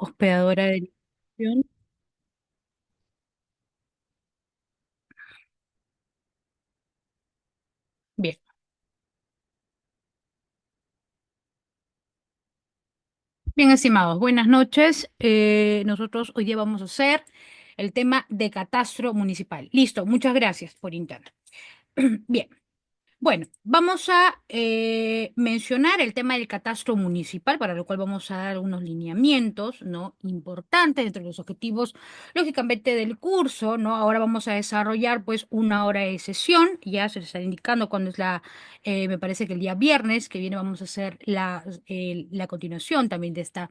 Hospedadora de elección. Bien, bien, estimados, buenas noches. Nosotros hoy día vamos a hacer el tema de catastro municipal. Listo, muchas gracias por internet. Bien. Bueno, vamos a mencionar el tema del catastro municipal, para lo cual vamos a dar unos lineamientos, ¿no? Importantes entre los objetivos, lógicamente, del curso, ¿no? Ahora vamos a desarrollar, pues, una hora de sesión, ya se les está indicando cuándo es me parece que el día viernes que viene vamos a hacer la continuación también de esta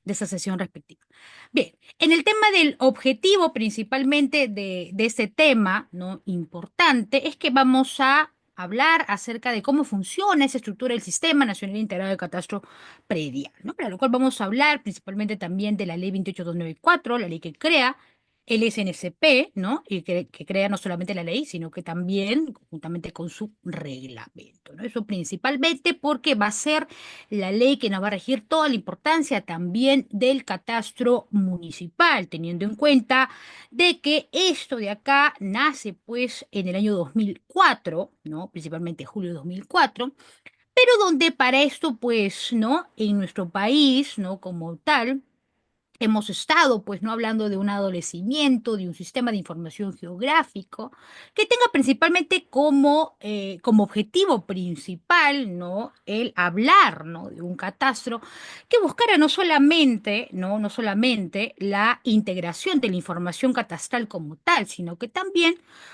sesión respectiva. Bien, en el tema del objetivo principalmente de este tema, ¿no? Importante, es que vamos a hablar acerca de cómo funciona esa estructura del Sistema Nacional Integrado de Catastro Predial, ¿no? Para lo cual vamos a hablar principalmente también de la Ley 28294, la ley que crea el SNCP, ¿no? Y que crea no solamente la ley, sino que también juntamente con su reglamento, ¿no? Eso principalmente porque va a ser la ley que nos va a regir toda la importancia también del catastro municipal, teniendo en cuenta de que esto de acá nace pues en el año 2004, ¿no? Principalmente julio de 2004, pero donde para esto pues, ¿no? En nuestro país, ¿no? Como tal, hemos estado, pues, no hablando de un adolecimiento, de un sistema de información geográfico, que tenga principalmente como objetivo principal, ¿no? El hablar, ¿no? De un catastro que buscara no solamente la integración de la información catastral como tal, sino que también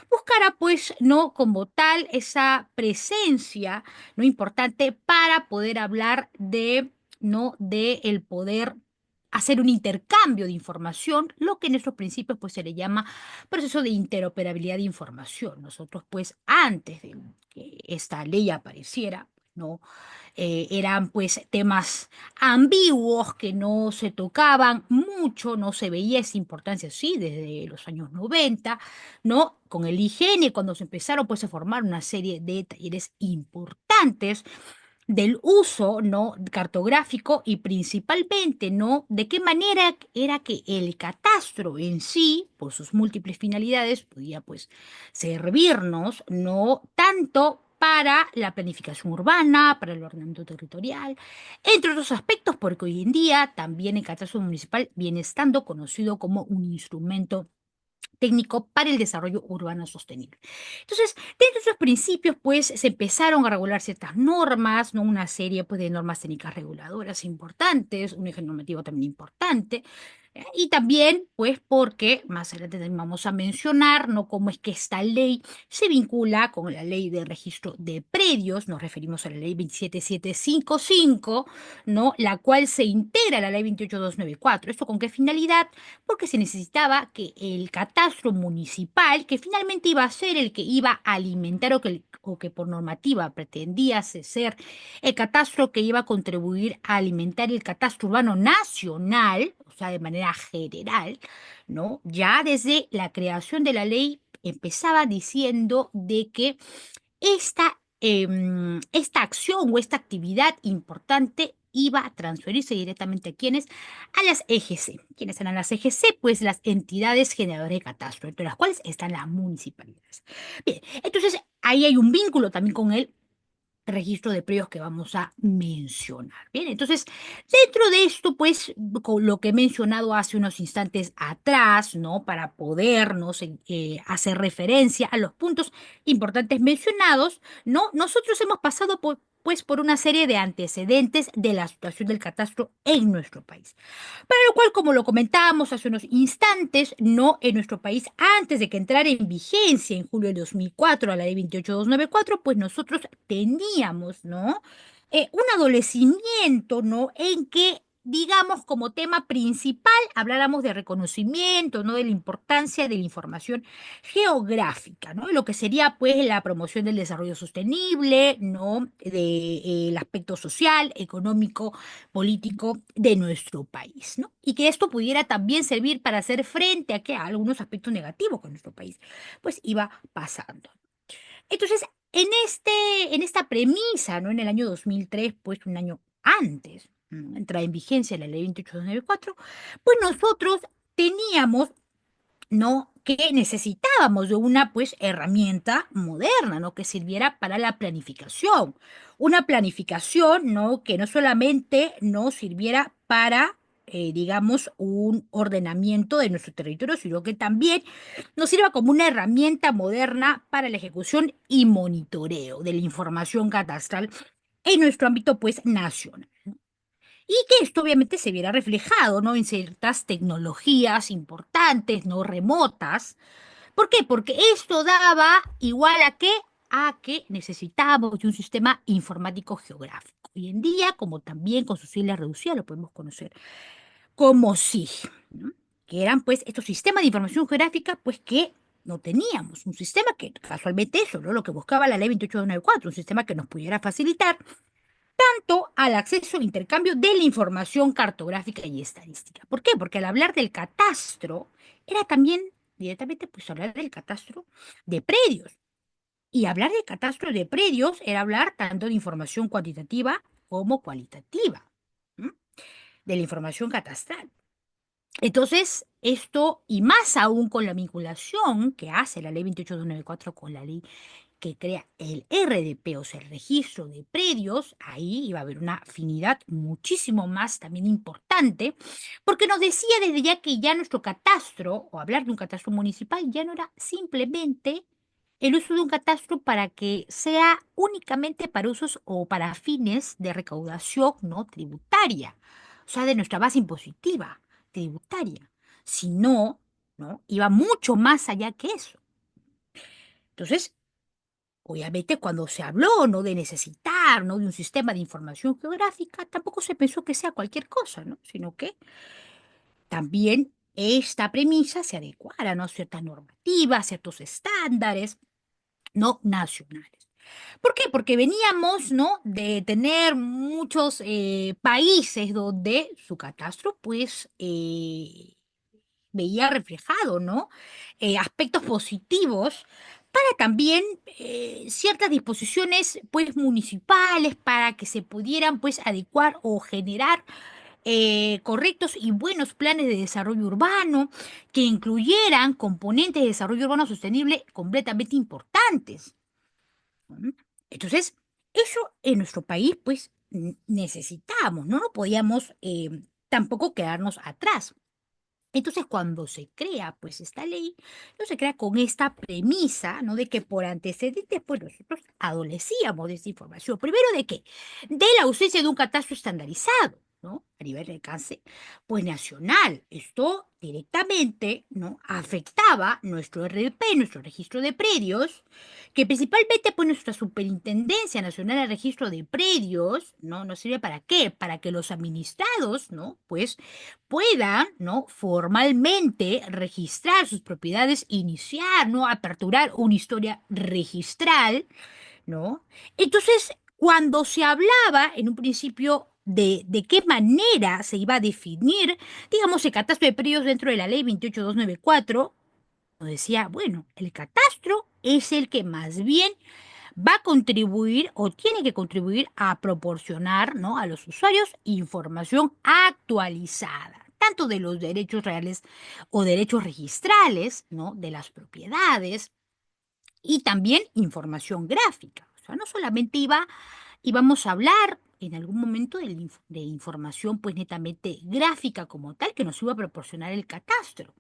buscara, pues, no como tal esa presencia, ¿no? Importante para poder hablar ¿no? De el poder hacer un intercambio de información, lo que en estos principios pues se le llama proceso de interoperabilidad de información. Nosotros pues antes de que esta ley apareciera, ¿no? Eran pues temas ambiguos que no se tocaban mucho, no se veía esa importancia, sí, desde los años 90, ¿no? Con el higiene, cuando se empezaron pues a formar una serie de talleres importantes del uso, ¿no? Cartográfico y principalmente, ¿no? De qué manera era que el catastro en sí, por sus múltiples finalidades, podía pues servirnos, ¿no? Tanto para la planificación urbana, para el ordenamiento territorial, entre otros aspectos, porque hoy en día también el catastro municipal viene estando conocido como un instrumento técnico para el desarrollo urbano sostenible. Entonces, dentro de esos principios, pues, se empezaron a regular ciertas normas, ¿no? Una serie, pues, de normas técnicas reguladoras importantes, un eje normativo también importante, y también, pues, porque más adelante también vamos a mencionar, ¿no? Cómo es que esta ley se vincula con la ley de registro de predios, nos referimos a la ley 27755, ¿no? La cual se integra a la ley 28294. ¿Esto con qué finalidad? Porque se necesitaba que el catastro municipal, que finalmente iba a ser el que iba a alimentar o que por normativa pretendía ser el catastro que iba a contribuir a alimentar el catastro urbano nacional, o sea, de manera general, ¿no? Ya desde la creación de la ley empezaba diciendo de que esta acción o esta actividad importante iba a transferirse directamente a las EGC. ¿Quiénes eran las EGC? Pues las entidades generadoras de catastro, entre las cuales están las municipalidades. Bien, entonces ahí hay un vínculo también con el registro de predios que vamos a mencionar. Bien, entonces, dentro de esto, pues, con lo que he mencionado hace unos instantes atrás, ¿no? Para podernos hacer referencia a los puntos importantes mencionados, ¿no? Nosotros hemos pasado pues, por una serie de antecedentes de la situación del catastro en nuestro país. Para lo cual, como lo comentábamos hace unos instantes, no en nuestro país, antes de que entrara en vigencia en julio de 2004 la ley 28294, pues nosotros teníamos, ¿no? Un adolecimiento, ¿no? En que, digamos, como tema principal, habláramos de reconocimiento, ¿no? De la importancia de la información geográfica, ¿no? Lo que sería, pues, la promoción del desarrollo sostenible, ¿no? El aspecto social, económico, político de nuestro país, ¿no? Y que esto pudiera también servir para hacer frente a algunos aspectos negativos que nuestro país pues iba pasando. Entonces, en esta premisa, ¿no? En el año 2003, pues un año antes, entrada en vigencia la ley 28294, pues nosotros teníamos, ¿no? Que necesitábamos de una pues herramienta moderna, ¿no? Que sirviera para la planificación. Una planificación, ¿no? Que no solamente nos sirviera para, digamos, un ordenamiento de nuestro territorio, sino que también nos sirva como una herramienta moderna para la ejecución y monitoreo de la información catastral en nuestro ámbito pues nacional. Y que esto obviamente se viera reflejado, ¿no? En ciertas tecnologías importantes, no remotas. ¿Por qué? Porque esto daba igual a qué, a que necesitábamos de un sistema informático geográfico. Hoy en día, como también con sus siglas reducidas, lo podemos conocer como SIG, ¿no? Que eran pues estos sistemas de información geográfica, pues que no teníamos. Un sistema que casualmente eso, ¿no? Lo que buscaba la ley 28294, un sistema que nos pudiera facilitar tanto al acceso e intercambio de la información cartográfica y estadística. ¿Por qué? Porque al hablar del catastro, era también directamente pues hablar del catastro de predios. Y hablar del catastro de predios era hablar tanto de información cuantitativa como cualitativa, ¿m? De la información catastral. Entonces, esto, y más aún con la vinculación que hace la ley 28294 con la ley que crea el RDP, o sea, el registro de predios, ahí iba a haber una afinidad muchísimo más también importante, porque nos decía desde ya que ya nuestro catastro, o hablar de un catastro municipal, ya no era simplemente el uso de un catastro para que sea únicamente para usos o para fines de recaudación no tributaria, o sea, de nuestra base impositiva tributaria, sino, ¿no? Iba mucho más allá que eso. Entonces, obviamente, cuando se habló, ¿no? De necesitar, ¿no? De un sistema de información geográfica, tampoco se pensó que sea cualquier cosa, ¿no? Sino que también esta premisa se adecuara, ¿no? A ciertas normativas, ciertos estándares, ¿no? Nacionales. ¿Por qué? Porque veníamos, ¿no? De tener muchos países donde su catastro, pues, veía reflejado, ¿no? Aspectos positivos para también ciertas disposiciones, pues, municipales para que se pudieran, pues, adecuar o generar correctos y buenos planes de desarrollo urbano que incluyeran componentes de desarrollo urbano sostenible completamente importantes. ¿M? Entonces, eso en nuestro país, pues, necesitamos, ¿no? No podíamos tampoco quedarnos atrás. Entonces, cuando se crea, pues, esta ley, no se crea con esta premisa, ¿no? De que por antecedentes, pues, nosotros adolecíamos de esta información. Primero, ¿de qué? De la ausencia de un catastro estandarizado, ¿no? A nivel de alcance, pues, nacional. Esto directamente, ¿no? Afectaba nuestro RDP, nuestro registro de predios, que principalmente, pues, nuestra Superintendencia Nacional de Registro de Predios, ¿no? ¿Nos sirve para qué? Para que los administrados, ¿no? Pues, puedan, ¿no? Formalmente registrar sus propiedades, iniciar, ¿no? Aperturar una historia registral, ¿no? Entonces, cuando se hablaba en un principio de qué manera se iba a definir, digamos, el catastro de predios dentro de la ley 28294, nos decía, bueno, el catastro es el que más bien va a contribuir o tiene que contribuir a proporcionar, ¿no? A los usuarios información actualizada, tanto de los derechos reales o derechos registrales, ¿no? De las propiedades y también información gráfica. O sea, no solamente íbamos a hablar en algún momento de información pues netamente gráfica como tal que nos iba a proporcionar el catastro,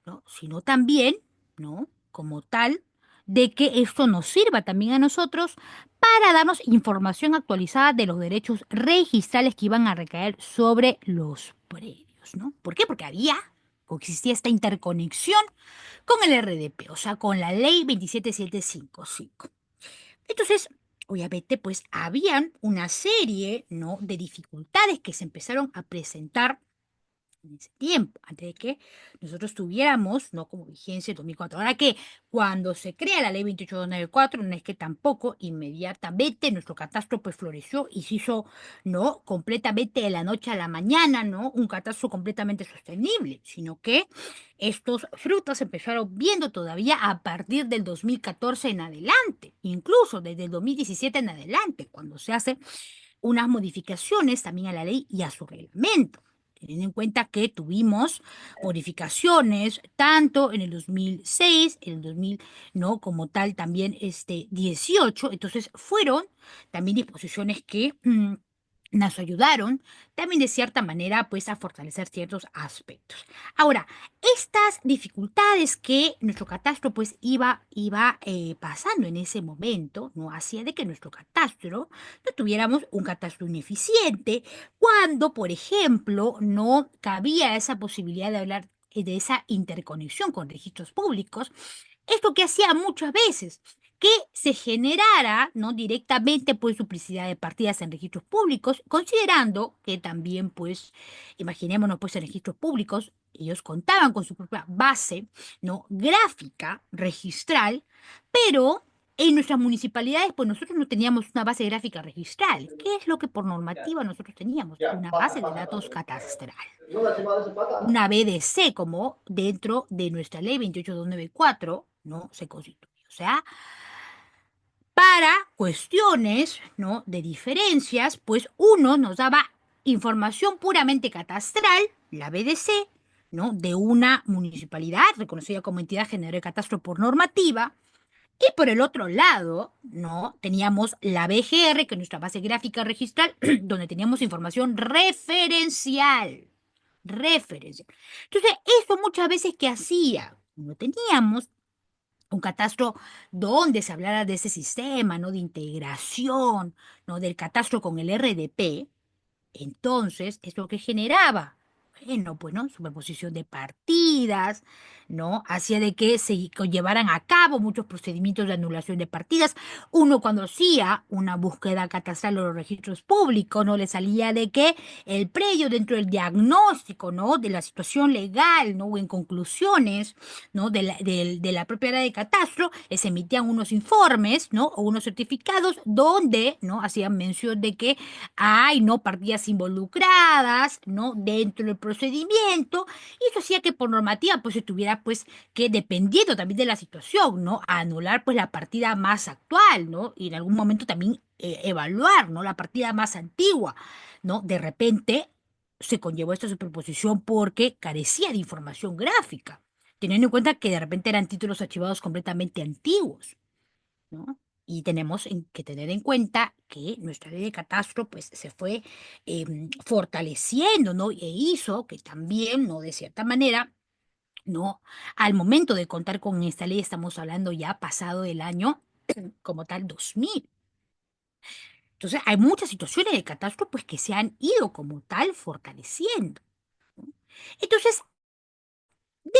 ¿no? Sino también, ¿no? Como tal, de que esto nos sirva también a nosotros para darnos información actualizada de los derechos registrales que iban a recaer sobre los predios, ¿no? ¿Por qué? Porque había o existía esta interconexión con el RDP, o sea, con la ley 27755. Entonces, obviamente, pues habían una serie, ¿no? De dificultades que se empezaron a presentar en ese tiempo, antes de que nosotros tuviéramos, no como vigencia el 2004. Ahora que cuando se crea la ley 28294, no es que tampoco inmediatamente nuestro catastro pues floreció y se hizo, ¿no? Completamente de la noche a la mañana, ¿no? Un catastro completamente sostenible, sino que estos frutos se empezaron viendo todavía a partir del 2014 en adelante, incluso desde el 2017 en adelante, cuando se hace unas modificaciones también a la ley y a su reglamento. Teniendo en cuenta que tuvimos modificaciones tanto en el 2006, en el 2000, ¿no? Como tal también 18, entonces fueron también disposiciones que nos ayudaron también de cierta manera pues a fortalecer ciertos aspectos. Ahora, estas dificultades que nuestro catastro pues iba pasando en ese momento, ¿no? Hacía de que nuestro catastro no tuviéramos un catastro ineficiente cuando, por ejemplo, no cabía esa posibilidad de hablar de esa interconexión con registros públicos. Esto que hacía muchas veces, que se generara, ¿no? Directamente pues duplicidad de partidas en registros públicos, considerando que también pues, imaginémonos pues en registros públicos, ellos contaban con su propia base, ¿no? Gráfica, registral, pero en nuestras municipalidades pues nosotros no teníamos una base gráfica registral. ¿Qué es lo que por normativa nosotros teníamos? Una base de datos catastral, una BDC, como dentro de nuestra ley 28294, ¿no? Se constituye. O sea, para cuestiones, ¿no? De diferencias, pues uno nos daba información puramente catastral, la BDC, ¿no? De una municipalidad reconocida como entidad generadora de catastro por normativa. Y por el otro lado, ¿no? Teníamos la BGR, que es nuestra base gráfica registral, donde teníamos información referencial. Referencial. Entonces, eso muchas veces que hacía, no teníamos un catastro donde se hablara de ese sistema, ¿no? De integración, ¿no? Del catastro con el RDP, entonces, es lo que generaba. Bueno, pues, ¿no? Superposición de partidas, ¿no? Hacía de que se llevaran a cabo muchos procedimientos de anulación de partidas. Uno cuando hacía una búsqueda catastral o los registros públicos, ¿no? Le salía de que el predio dentro del diagnóstico, ¿no? De la situación legal, ¿no? O en conclusiones, ¿no? De la propia área de catastro, se emitían unos informes, ¿no? O unos certificados donde, ¿no? Hacían mención de que hay, ¿no? Partidas involucradas, ¿no? Dentro del procedimiento, y eso hacía que por normativa, pues, se tuviera, pues, que dependiendo también de la situación, ¿no? Anular, pues, la partida más actual, ¿no? Y en algún momento también evaluar, ¿no? La partida más antigua, ¿no? De repente se conllevó esta superposición porque carecía de información gráfica, teniendo en cuenta que de repente eran títulos archivados completamente antiguos, ¿no? Y tenemos que tener en cuenta que nuestra ley de catastro pues se fue fortaleciendo, ¿no? E hizo que también, ¿no? De cierta manera, ¿no? Al momento de contar con esta ley, estamos hablando ya pasado el año como tal 2000. Entonces, hay muchas situaciones de catastro pues que se han ido como tal fortaleciendo, ¿no? Entonces,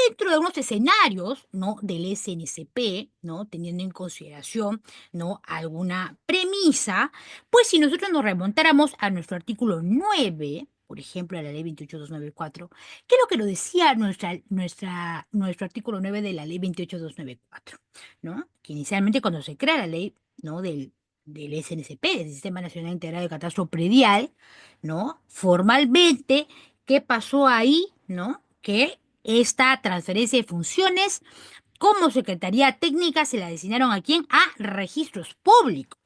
dentro de unos escenarios, ¿no? Del SNCP, ¿no? Teniendo en consideración, ¿no? Alguna premisa, pues si nosotros nos remontáramos a nuestro artículo 9, por ejemplo, a la ley 28294, ¿qué es lo que lo decía nuestro artículo 9 de la ley 28294? ¿No? Que inicialmente cuando se crea la ley, ¿no? Del SNCP, del Sistema Nacional Integrado de Catastro Predial, ¿no? Formalmente, ¿qué pasó ahí? ¿No? Que esta transferencia de funciones como Secretaría Técnica se la designaron a quién? A registros públicos.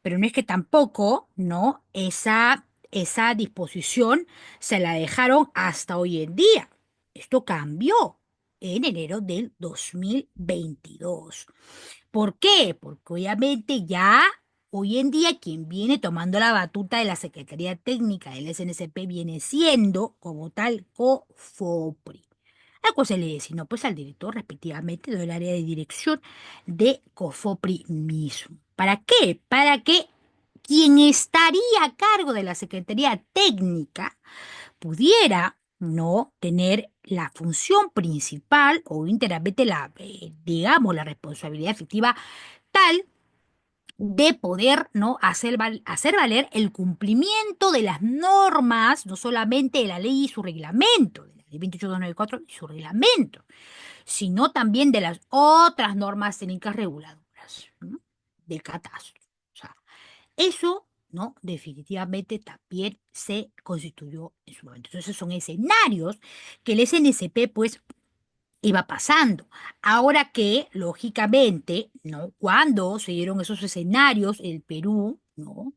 Pero no es que tampoco, ¿no? Esa disposición se la dejaron hasta hoy en día. Esto cambió en enero del 2022. ¿Por qué? Porque obviamente ya hoy en día quien viene tomando la batuta de la Secretaría Técnica del SNCP viene siendo como tal COFOPRI. Al cual se le designó pues al director respectivamente del área de dirección de COFOPRI mismo. ¿Para qué? Para que quien estaría a cargo de la Secretaría Técnica pudiera no tener la función principal o íntegramente digamos, la responsabilidad efectiva tal de poder no hacer valer el cumplimiento de las normas, no solamente de la ley y su reglamento, de la ley 28294 y su reglamento, sino también de las otras normas técnicas reguladoras, ¿no? Del catastro. O sea, eso, ¿no? Definitivamente también se constituyó en su momento. Entonces son escenarios que el SNCP, pues, iba pasando. Ahora que, lógicamente, ¿no? Cuando se dieron esos escenarios, el Perú, ¿no?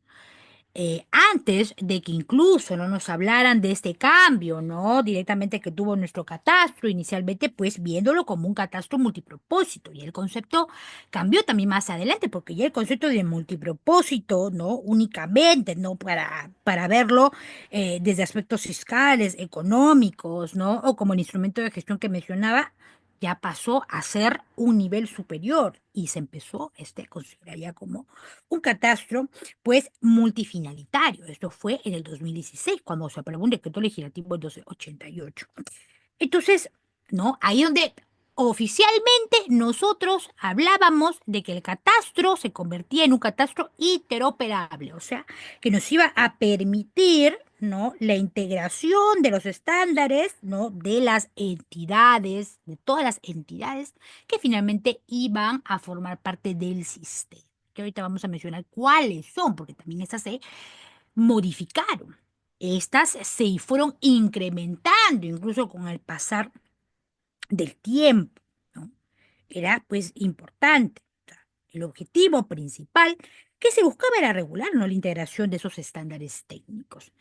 antes de que incluso no nos hablaran de este cambio, ¿no? Directamente que tuvo nuestro catastro, inicialmente pues viéndolo como un catastro multipropósito. Y el concepto cambió también más adelante, porque ya el concepto de multipropósito, ¿no? Únicamente, ¿no? Para verlo desde aspectos fiscales, económicos, ¿no? O como el instrumento de gestión que mencionaba, ya pasó a ser un nivel superior y se empezó a considerar ya como un catastro pues multifinalitario. Esto fue en el 2016, cuando se aprobó un decreto legislativo en 1288. Entonces, ¿no? Ahí donde oficialmente nosotros hablábamos de que el catastro se convertía en un catastro interoperable, o sea, que nos iba a permitir, ¿no? La integración de los estándares, ¿no? De las entidades, de todas las entidades que finalmente iban a formar parte del sistema. Que ahorita vamos a mencionar cuáles son, porque también estas se modificaron. Estas se fueron incrementando incluso con el pasar del tiempo, ¿no? Era pues importante. O sea, el objetivo principal que se buscaba era regular, ¿no? La integración de esos estándares técnicos.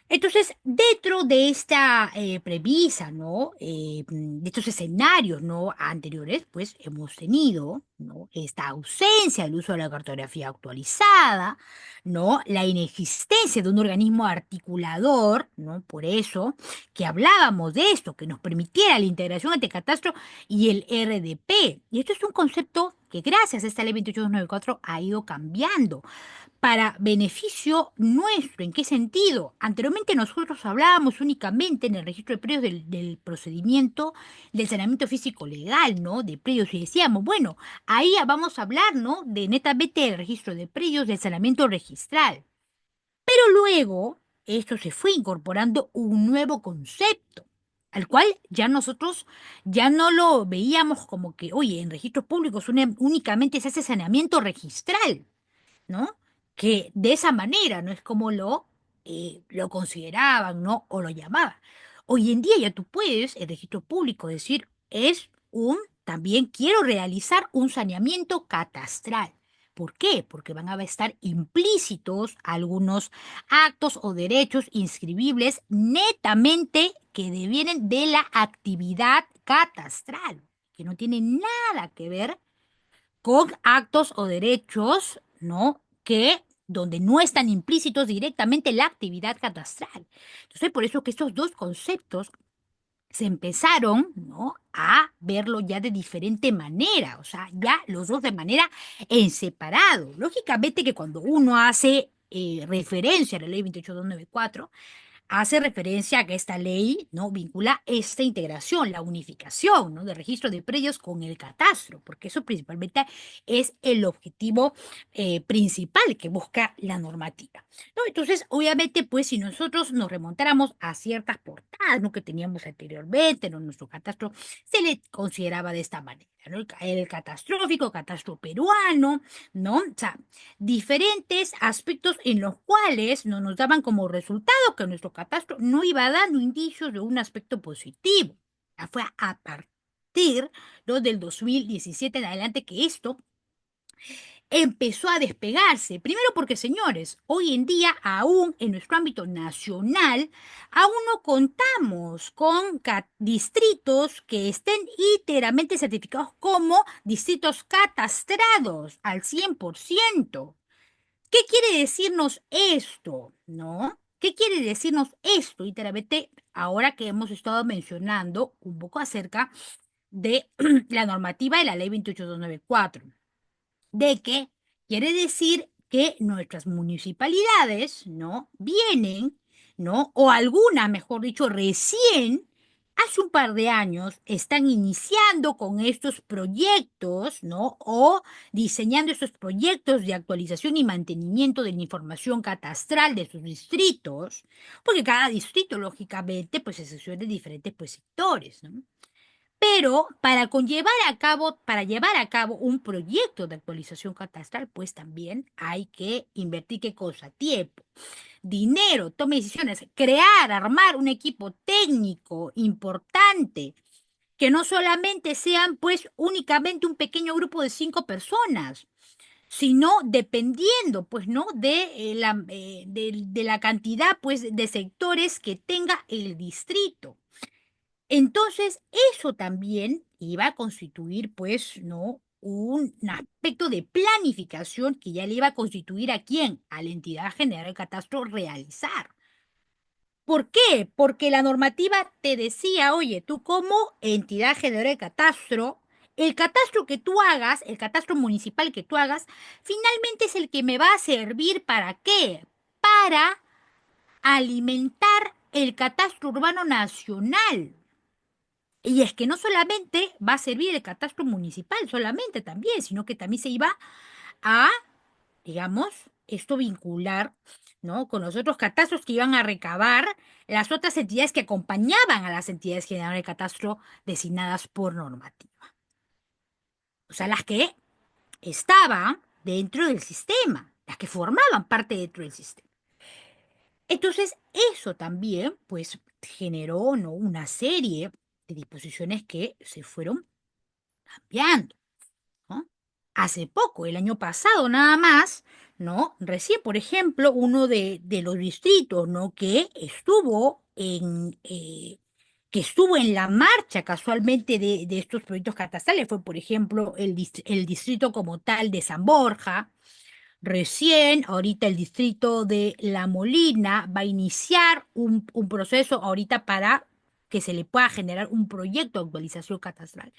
Entonces, dentro de esta premisa, ¿no? De estos escenarios, ¿no? Anteriores, pues hemos tenido, ¿no? Esta ausencia del uso de la cartografía actualizada, ¿no? La inexistencia de un organismo articulador, ¿no? Por eso que hablábamos de esto, que nos permitiera la integración entre catastro y el RDP. Y esto es un concepto que gracias a esta ley 28294 ha ido cambiando para beneficio nuestro. ¿En qué sentido? Anteriormente nosotros hablábamos únicamente en el registro de predios del procedimiento del saneamiento físico legal, ¿no? De predios y decíamos, bueno, ahí ya vamos a hablar, ¿no? De netamente del registro de predios, del saneamiento registral. Pero luego esto se fue incorporando un nuevo concepto, al cual ya nosotros ya no lo veíamos como que, oye, en registros públicos únicamente se hace saneamiento registral, ¿no? Que de esa manera no es como lo consideraban, ¿no? O lo llamaban. Hoy en día ya tú puedes, el registro público, decir, también quiero realizar un saneamiento catastral. ¿Por qué? Porque van a estar implícitos algunos actos o derechos inscribibles netamente que devienen de la actividad catastral, que no tienen nada que ver con actos o derechos, ¿no? Que donde no están implícitos directamente la actividad catastral. Entonces, por eso que estos dos conceptos se empezaron, ¿no? A verlo ya de diferente manera, o sea, ya los dos de manera en separado. Lógicamente que cuando uno hace referencia a la ley 28294, hace referencia a que esta ley, ¿no? Vincula esta integración, la unificación, ¿no? Del registro de predios con el catastro, porque eso principalmente es el objetivo principal que busca la normativa, ¿no? Entonces, obviamente, pues si nosotros nos remontáramos a ciertas portadas, ¿no? Que teníamos anteriormente, ¿no? Nuestro catastro se le consideraba de esta manera, ¿no? El catastrófico, catastro peruano, ¿no? O sea, diferentes aspectos en los cuales no nos daban como resultado que nuestro catastro no iba dando indicios de un aspecto positivo. Ya fue a partir, ¿no? Del 2017 en adelante que esto empezó a despegarse. Primero porque, señores, hoy en día, aún en nuestro ámbito nacional, aún no contamos con distritos que estén íntegramente certificados como distritos catastrados al 100%. ¿Qué quiere decirnos esto? ¿No? ¿Qué quiere decirnos esto? Literalmente, ahora que hemos estado mencionando un poco acerca de la normativa de la ley 28294, de que quiere decir que nuestras municipalidades, ¿no? Vienen, ¿no? O algunas, mejor dicho, recién, hace un par de años, están iniciando con estos proyectos, ¿no? O diseñando estos proyectos de actualización y mantenimiento de la información catastral de sus distritos, porque cada distrito, lógicamente, pues se secciona de diferentes, pues, sectores, ¿no? Pero para llevar a cabo un proyecto de actualización catastral, pues también hay que invertir qué cosa, tiempo, dinero, tome decisiones, crear, armar un equipo técnico importante, que no solamente sean pues únicamente un pequeño grupo de 5 personas, sino dependiendo, pues, ¿no? De la cantidad, pues, de sectores que tenga el distrito. Entonces, eso también iba a constituir, pues, ¿no? Un aspecto de planificación que ya le iba a constituir a quién, a la entidad general del catastro realizar. ¿Por qué? Porque la normativa te decía, oye, tú como entidad general de catastro, el catastro que tú hagas, el catastro municipal que tú hagas, finalmente es el que me va a servir ¿para qué? Para alimentar el catastro urbano nacional. Y es que no solamente va a servir el catastro municipal, solamente también, sino que también se iba a, digamos, esto vincular, ¿no? Con los otros catastros que iban a recabar las otras entidades que acompañaban a las entidades generales de catastro designadas por normativa. O sea, las que estaban dentro del sistema, las que formaban parte dentro del sistema. Entonces, eso también, pues, generó, ¿no? Una serie de disposiciones que se fueron cambiando, ¿no? Hace poco, el año pasado nada más, ¿no? Recién, por ejemplo, uno de los distritos, ¿no? Que estuvo en la marcha casualmente de estos proyectos catastrales fue, por ejemplo, el distrito como tal de San Borja. Recién, ahorita el distrito de La Molina va a iniciar un proceso ahorita para que se le pueda generar un proyecto de actualización catastral.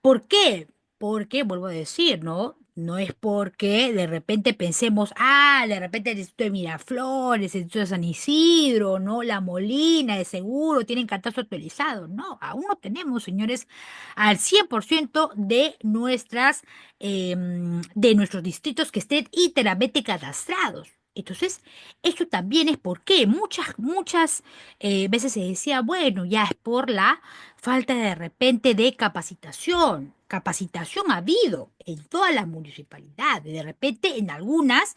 ¿Por qué? Porque, vuelvo a decir, ¿no? No es porque de repente pensemos, de repente el distrito de Miraflores, el distrito de San Isidro, ¿no? La Molina, de seguro, tienen catastro actualizado. No, aún no tenemos, señores, al 100% de nuestros distritos que estén íntegramente cadastrados. Entonces, esto también es porque muchas veces se decía, bueno, ya es por la falta de repente de capacitación. Capacitación ha habido en todas las municipalidades, de repente en algunas,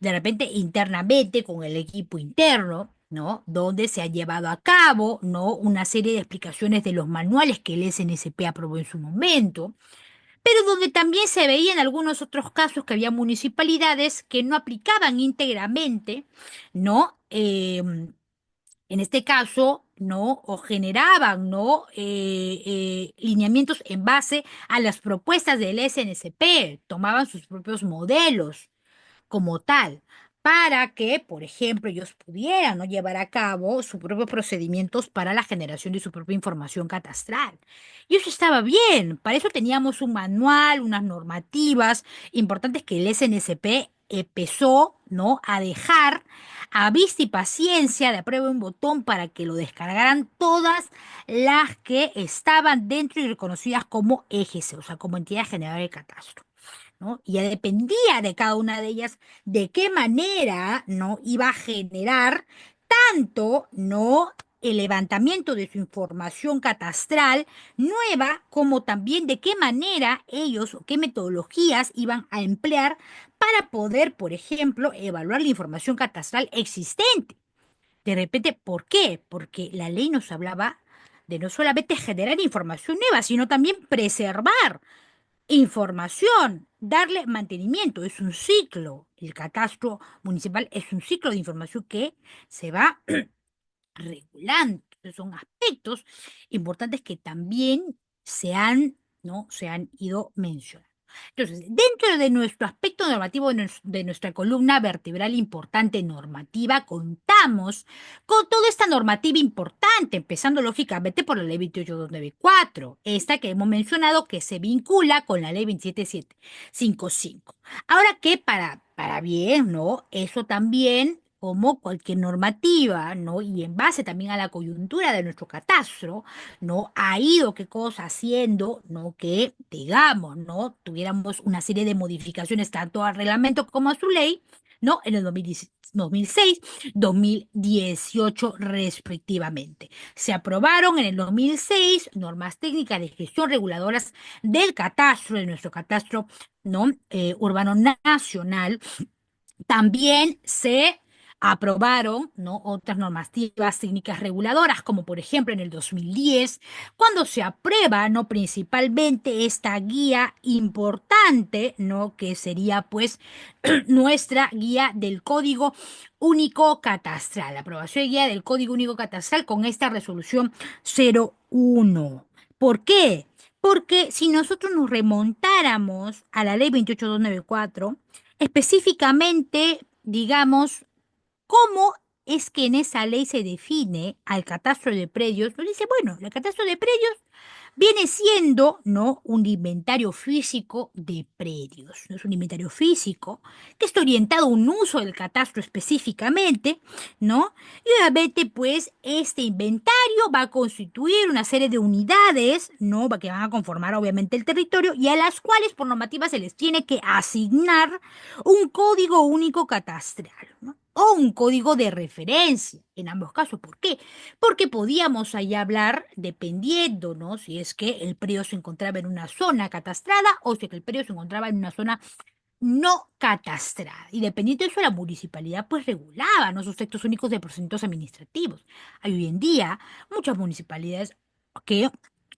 de repente internamente con el equipo interno, ¿no? Donde se ha llevado a cabo, ¿no? Una serie de explicaciones de los manuales que el SNSP aprobó en su momento, pero donde también se veía en algunos otros casos que había municipalidades que no aplicaban íntegramente, ¿no? En este caso, ¿no? O generaban, ¿no? Lineamientos en base a las propuestas del SNCP, tomaban sus propios modelos como tal, para que, por ejemplo, ellos pudieran, ¿no? Llevar a cabo sus propios procedimientos para la generación de su propia información catastral. Y eso estaba bien, para eso teníamos un manual, unas normativas importantes que el SNCP empezó, ¿no? A dejar a vista y paciencia de aprueba un botón para que lo descargaran todas las que estaban dentro y reconocidas como EGC, o sea, como entidad general de catastro. ¿No? Y ya dependía de cada una de ellas de qué manera, ¿no? Iba a generar tanto, ¿no? El levantamiento de su información catastral nueva, como también de qué manera ellos o qué metodologías iban a emplear para poder, por ejemplo, evaluar la información catastral existente. De repente, ¿por qué? Porque la ley nos hablaba de no solamente generar información nueva, sino también preservar información, darle mantenimiento, es un ciclo. El catastro municipal es un ciclo de información que se va regulando. Entonces, son aspectos importantes que también ¿no? Se han ido mencionando. Entonces, dentro de nuestro aspecto normativo de nuestra columna vertebral importante normativa, contamos con toda esta normativa importante, empezando lógicamente por la ley 28294, esta que hemos mencionado que se vincula con la ley 27755. Ahora que para bien, ¿no? Eso también, como cualquier normativa, ¿no? Y en base también a la coyuntura de nuestro catastro, ¿no? Ha ido, qué cosa, haciendo, ¿no? Que, digamos, ¿no? Tuviéramos una serie de modificaciones tanto al reglamento como a su ley, ¿no? En el 2006, 2018 respectivamente. Se aprobaron en el 2006 normas técnicas de gestión reguladoras del catastro, de nuestro catastro, ¿no? Urbano nacional. También se aprobaron, ¿no?, otras normativas técnicas reguladoras, como por ejemplo en el 2010, cuando se aprueba, ¿no?, principalmente esta guía importante, ¿no?, que sería pues nuestra guía del Código Único Catastral, la aprobación de guía del Código Único Catastral con esta resolución 01. ¿Por qué? Porque si nosotros nos remontáramos a la ley 28294, específicamente, digamos, ¿cómo es que en esa ley se define al catastro de predios? Nos dice, bueno, el catastro de predios viene siendo, ¿no?, un inventario físico de predios. ¿No? Es un inventario físico que está orientado a un uso del catastro específicamente, ¿no? Y obviamente, pues, este inventario va a constituir una serie de unidades, ¿no?, que van a conformar obviamente el territorio y a las cuales por normativa se les tiene que asignar un código único catastral, ¿no?, o un código de referencia, en ambos casos. ¿Por qué? Porque podíamos ahí hablar, dependiendo, ¿no?, si es que el predio se encontraba en una zona catastrada o si es que el predio se encontraba en una zona no catastrada. Y dependiendo de eso, la municipalidad pues regulaba, ¿no?, sus textos únicos de procedimientos administrativos. Hay hoy en día muchas municipalidades que,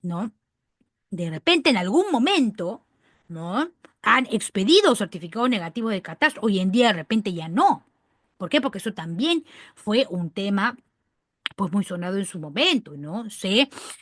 ¿no?, de repente en algún momento, ¿no?, han expedido certificados negativos de catastro. Hoy en día de repente ya no. ¿Por qué? Porque eso también fue un tema pues muy sonado en su momento, ¿no?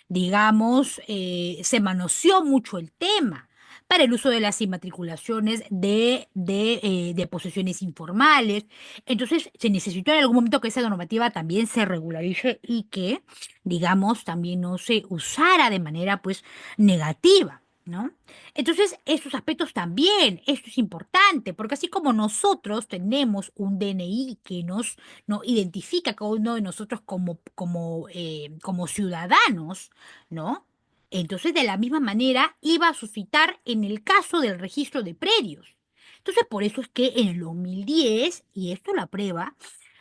Digamos, se manoseó mucho el tema para el uso de las inmatriculaciones de posesiones informales. Entonces, se necesitó en algún momento que esa normativa también se regularice y que, digamos, también no se usara de manera, pues, negativa, ¿no? Entonces, estos aspectos también, esto es importante, porque así como nosotros tenemos un DNI que nos identifica a cada uno de nosotros como ciudadanos, ¿no? Entonces, de la misma manera, iba a suscitar en el caso del registro de predios. Entonces, por eso es que en el 2010, y esto la prueba,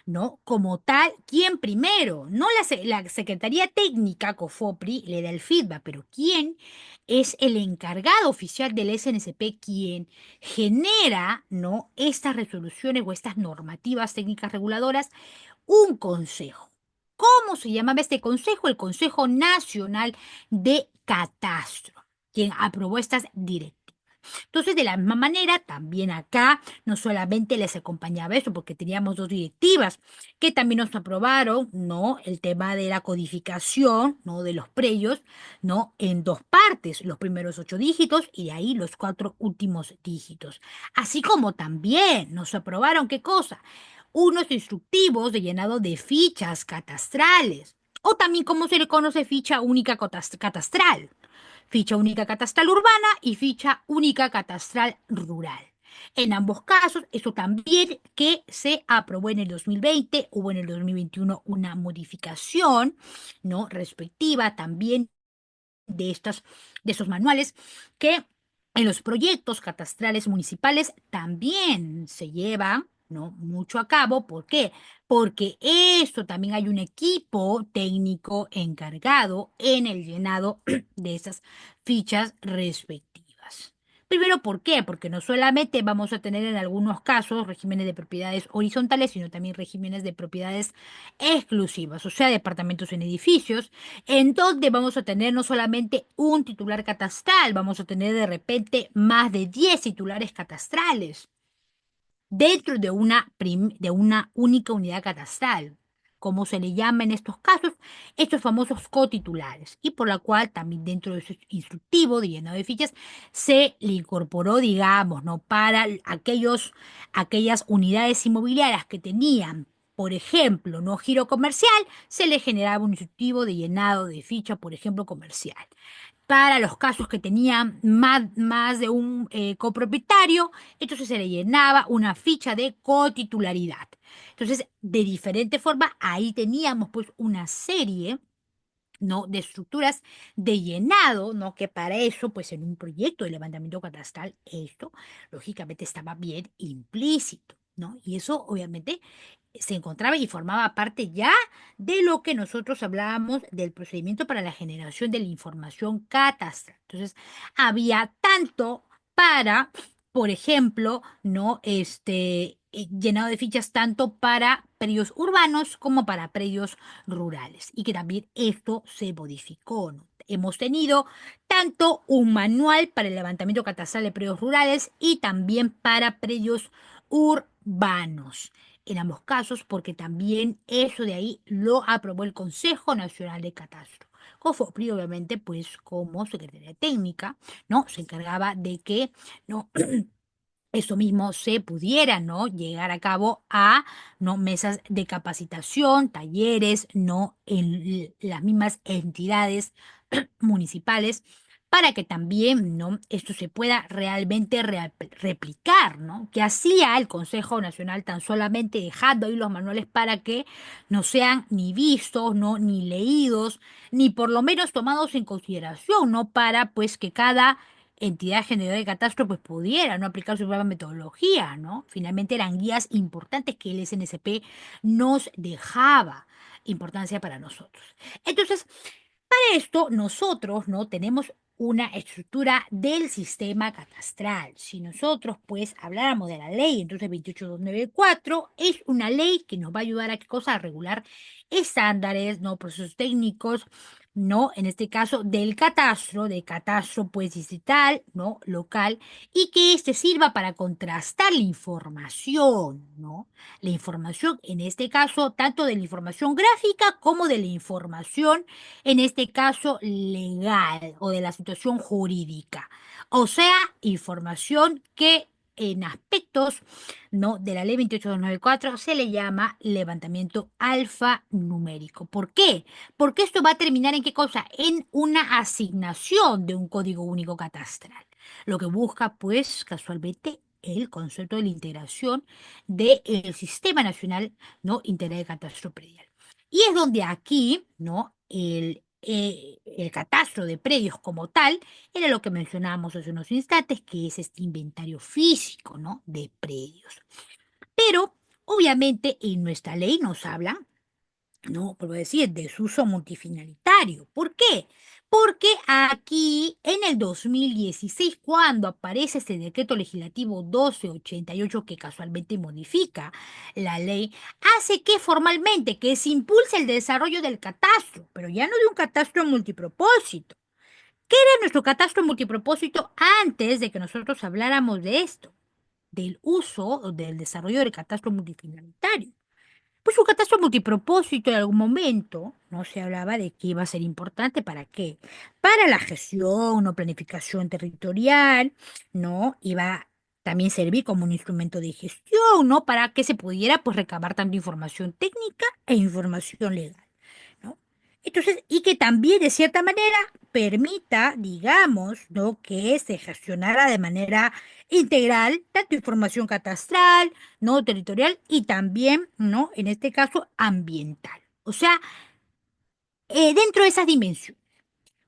¿no?, como tal, ¿quién primero? No la Secretaría Técnica, COFOPRI, le da el feedback, pero ¿quién es el encargado oficial del SNCP, quien genera, ¿no?, estas resoluciones o estas normativas técnicas reguladoras? Un consejo. ¿Cómo se llamaba este consejo? El Consejo Nacional de Catastro, quien aprobó estas directivas. Entonces, de la misma manera, también acá no solamente les acompañaba eso, porque teníamos dos directivas que también nos aprobaron, ¿no?, el tema de la codificación, ¿no?, de los predios, ¿no?, en dos partes, los primeros 8 dígitos y de ahí los 4 últimos dígitos. Así como también nos aprobaron, ¿qué cosa? Unos instructivos de llenado de fichas catastrales, o también como se le conoce ficha única catastral, ficha única catastral urbana y ficha única catastral rural. En ambos casos, eso también que se aprobó en el 2020, hubo en el 2021 una modificación, ¿no?, respectiva también de esos manuales que en los proyectos catastrales municipales también se llevan, ¿no?, mucho a cabo. ¿Por qué? Porque esto también hay un equipo técnico encargado en el llenado de esas fichas respectivas. Primero, ¿por qué? Porque no solamente vamos a tener en algunos casos regímenes de propiedades horizontales, sino también regímenes de propiedades exclusivas, o sea, departamentos en edificios, en donde vamos a tener no solamente un titular catastral, vamos a tener de repente más de 10 titulares catastrales dentro de una única unidad catastral, como se le llama en estos casos, estos famosos cotitulares, y por la cual también dentro de ese instructivo de llenado de fichas se le incorporó, digamos, ¿no?, para aquellas unidades inmobiliarias que tenían, por ejemplo, no giro comercial, se le generaba un instructivo de llenado de ficha, por ejemplo, comercial. Para los casos que tenían más de un copropietario, entonces se le llenaba una ficha de cotitularidad. Entonces, de diferente forma, ahí teníamos pues una serie, ¿no?, de estructuras de llenado, ¿no?, que para eso, pues en un proyecto de levantamiento catastral, esto lógicamente estaba bien implícito, ¿no? Y eso obviamente se encontraba y formaba parte ya de lo que nosotros hablábamos del procedimiento para la generación de la información catastral. Entonces, había tanto para, por ejemplo, ¿no?, llenado de fichas tanto para predios urbanos como para predios rurales. Y que también esto se modificó, ¿no? Hemos tenido tanto un manual para el levantamiento catastral de predios rurales y también para predios urbanos. En ambos casos, porque también eso de ahí lo aprobó el Consejo Nacional de Catastro. COFOPRI, obviamente, pues como Secretaría Técnica, ¿no? Se encargaba de que, ¿no? Eso mismo se pudiera, ¿no? Llegar a cabo a, ¿no? Mesas de capacitación, talleres, ¿no? En las mismas entidades municipales, para que también, ¿no? Esto se pueda realmente replicar, ¿no? Que hacía el Consejo Nacional tan solamente dejando ahí los manuales para que no sean ni vistos, ¿no? Ni leídos, ni por lo menos tomados en consideración, ¿no? Para, pues, que cada entidad generadora de catastro pues pudiera no aplicar su propia metodología, ¿no? Finalmente eran guías importantes que el SNSP nos dejaba importancia para nosotros. Entonces, para esto nosotros no tenemos una estructura del sistema catastral. Si nosotros pues habláramos de la ley, entonces 28294 es una ley que nos va a ayudar a qué cosa, a regular estándares, no procesos técnicos, no en este caso del catastro, de catastro pues digital, no local, y que este sirva para contrastar la información, ¿no? La información en este caso tanto de la información gráfica como de la información en este caso legal o de la situación jurídica. O sea, información que en aspectos, ¿no? De la ley 28294 se le llama levantamiento alfanumérico. ¿Por qué? Porque esto va a terminar en qué cosa? En una asignación de un código único catastral. Lo que busca, pues, casualmente, el concepto de la integración del Sistema Nacional, ¿no? Integral de Catastro Predial. Y es donde aquí, ¿no? El catastro de predios como tal era lo que mencionábamos hace unos instantes, que es este inventario físico, ¿no? De predios. Pero, obviamente, en nuestra ley nos habla, no, por decir, desuso multifinalitario. ¿Por qué? Porque aquí, en el 2016, cuando aparece este decreto legislativo 1288, que casualmente modifica la ley, hace que formalmente que se impulse el desarrollo del catastro, pero ya no de un catastro multipropósito. ¿Qué era nuestro catastro multipropósito antes de que nosotros habláramos de esto? Del uso o del desarrollo del catastro multifinalitario. Pues un catastro multipropósito en algún momento, ¿no? Se hablaba de que iba a ser importante, ¿para qué? Para la gestión o planificación territorial, ¿no? Iba a también servir como un instrumento de gestión, ¿no? Para que se pudiera, pues, recabar tanto información técnica e información legal, ¿no? Entonces, y que también, de cierta manera, permita, digamos, ¿no? Que se gestionara de manera integral tanto información catastral, no territorial y también, ¿no? En este caso, ambiental. O sea, dentro de esas dimensiones.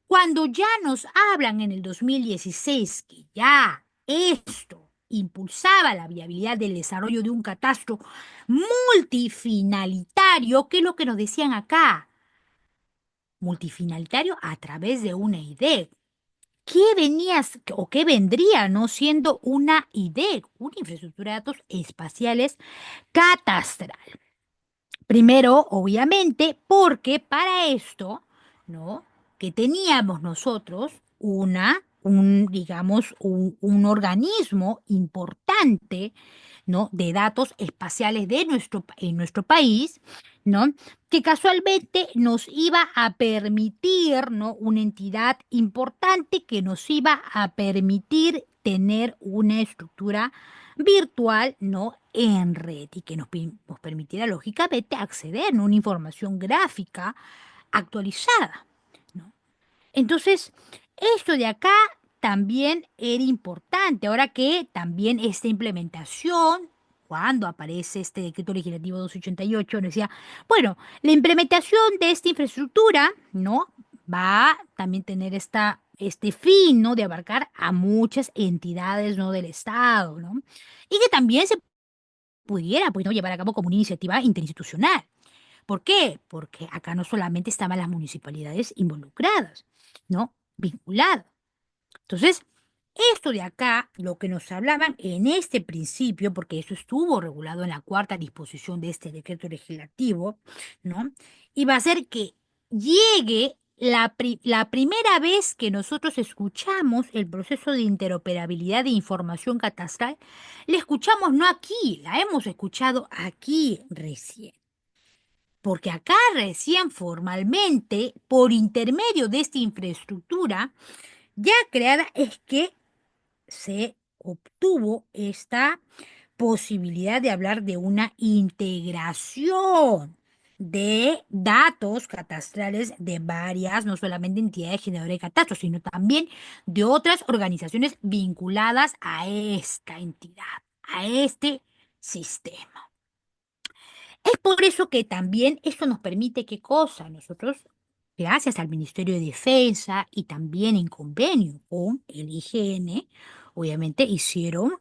Cuando ya nos hablan en el 2016 que ya esto impulsaba la viabilidad del desarrollo de un catastro multifinalitario, ¿qué es lo que nos decían acá? Multifinalitario a través de una IDEC. ¿Qué venías o qué vendría no siendo una IDEC, una infraestructura de datos espaciales catastral? Primero, obviamente, porque para esto, ¿no? Que teníamos nosotros digamos, un organismo importante, ¿no? De datos espaciales en nuestro país, ¿no? Que casualmente nos iba a permitir, ¿no? Una entidad importante que nos iba a permitir tener una estructura virtual, ¿no? En red y que nos permitiera lógicamente acceder a una información gráfica actualizada, ¿no? Entonces, esto de acá también era importante, ahora que también esta implementación, cuando aparece este decreto legislativo 288, nos decía, bueno, la implementación de esta infraestructura, ¿no? Va a también tener este fin, ¿no? De abarcar a muchas entidades, ¿no? Del Estado, ¿no? Y que también se pudiera, pues, ¿no? Llevar a cabo como una iniciativa interinstitucional. ¿Por qué? Porque acá no solamente estaban las municipalidades involucradas, ¿no? Vinculadas. Entonces, Esto de acá, lo que nos hablaban en este principio, porque eso estuvo regulado en la cuarta disposición de este decreto legislativo, ¿no? Iba a ser que llegue la primera vez que nosotros escuchamos el proceso de interoperabilidad de información catastral, la escuchamos no aquí, la hemos escuchado aquí recién. Porque acá recién formalmente, por intermedio de esta infraestructura ya creada, es que se obtuvo esta posibilidad de hablar de una integración de datos catastrales de varias, no solamente entidades generadoras de catastros, sino también de otras organizaciones vinculadas a esta entidad, a este sistema. Es por eso que también esto nos permite, ¿qué cosa? Nosotros, gracias al Ministerio de Defensa y también en convenio con el IGN, obviamente hicieron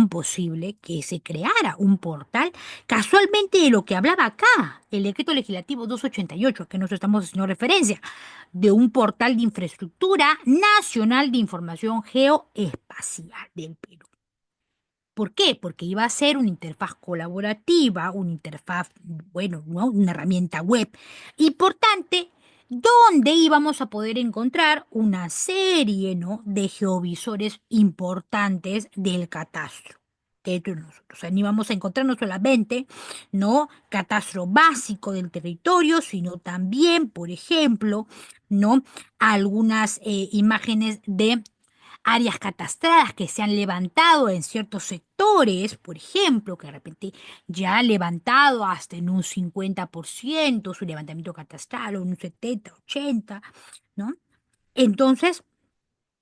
posible que se creara un portal, casualmente de lo que hablaba acá, el decreto legislativo 288, a que nos estamos haciendo referencia, de un portal de infraestructura nacional de información geoespacial del Perú. ¿Por qué? Porque iba a ser una interfaz colaborativa, una interfaz, bueno, ¿no? Una herramienta web importante donde íbamos a poder encontrar una serie, ¿no? de geovisores importantes del catastro. Dentro de nosotros. O sea, no íbamos a encontrar no solamente, ¿no? catastro básico del territorio, sino también, por ejemplo, ¿no? algunas imágenes de áreas catastradas que se han levantado en ciertos sectores, por ejemplo, que de repente ya han levantado hasta en un 50% su levantamiento catastral, o en un 70, 80, ¿no? Entonces,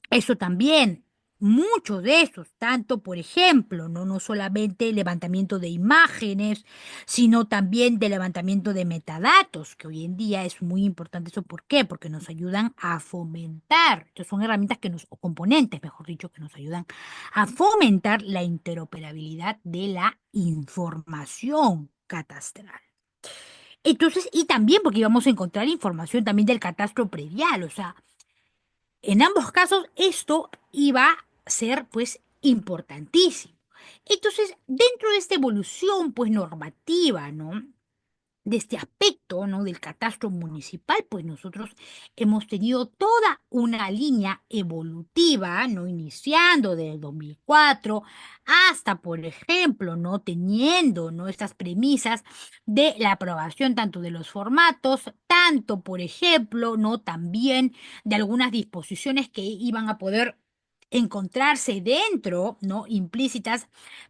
eso también, muchos de esos, tanto por ejemplo, no solamente el levantamiento de imágenes, sino también de levantamiento de metadatos, que hoy en día es muy importante eso. ¿Por qué? Porque nos ayudan a fomentar, entonces son herramientas que nos, o componentes, mejor dicho, que nos ayudan a fomentar la interoperabilidad de la información catastral. Entonces, y también porque íbamos a encontrar información también del catastro predial, o sea, en ambos casos, esto iba a ser, pues, importantísimo. Entonces, dentro de esta evolución, pues, normativa, ¿no? De este aspecto, ¿no? del catastro municipal, pues nosotros hemos tenido toda una línea evolutiva, ¿no? iniciando desde el 2004 hasta, por ejemplo, no teniendo, ¿no? estas premisas de la aprobación tanto de los formatos, tanto, por ejemplo, no también de algunas disposiciones que iban a poder encontrarse dentro, ¿no? implícitas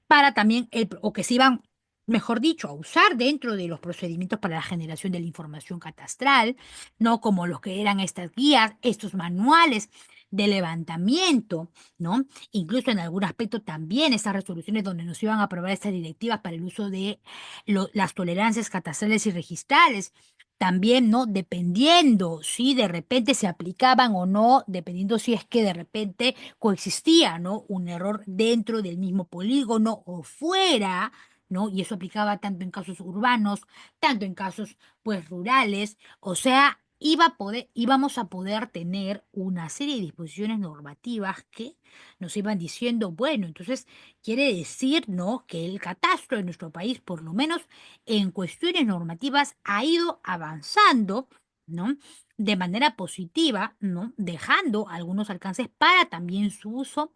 para también o que se iban, mejor dicho, a usar dentro de los procedimientos para la generación de la información catastral, ¿no? Como los que eran estas guías, estos manuales de levantamiento, ¿no? Incluso en algún aspecto también esas resoluciones donde nos iban a aprobar estas directivas para el uso de las tolerancias catastrales y registrales. También, ¿no? Dependiendo si de repente se aplicaban o no, dependiendo si es que de repente coexistía, ¿no? Un error dentro del mismo polígono o fuera, ¿no? Y eso aplicaba tanto en casos urbanos, tanto en casos, pues, rurales. O sea, íbamos a poder tener una serie de disposiciones normativas que nos iban diciendo, bueno, entonces quiere decir, ¿no? que el catastro de nuestro país, por lo menos en cuestiones normativas, ha ido avanzando, ¿no? de manera positiva, ¿no? dejando algunos alcances para también su uso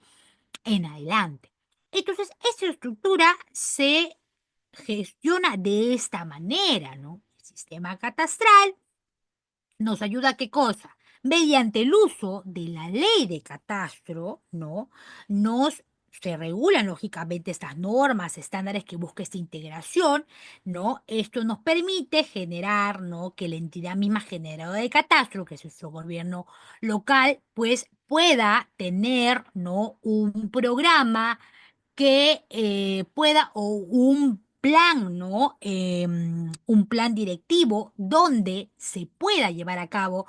en adelante. Entonces, esta estructura se gestiona de esta manera, ¿no? El sistema catastral nos ayuda a qué cosa? Mediante el uso de la ley de catastro, ¿no? Nos se regulan lógicamente estas normas, estándares que busca esta integración, ¿no? Esto nos permite generar, ¿no? Que la entidad misma generadora de catastro, que es nuestro gobierno local, pues pueda tener, ¿no? un programa que pueda, o un plan, ¿no? Un plan directivo donde se pueda llevar a cabo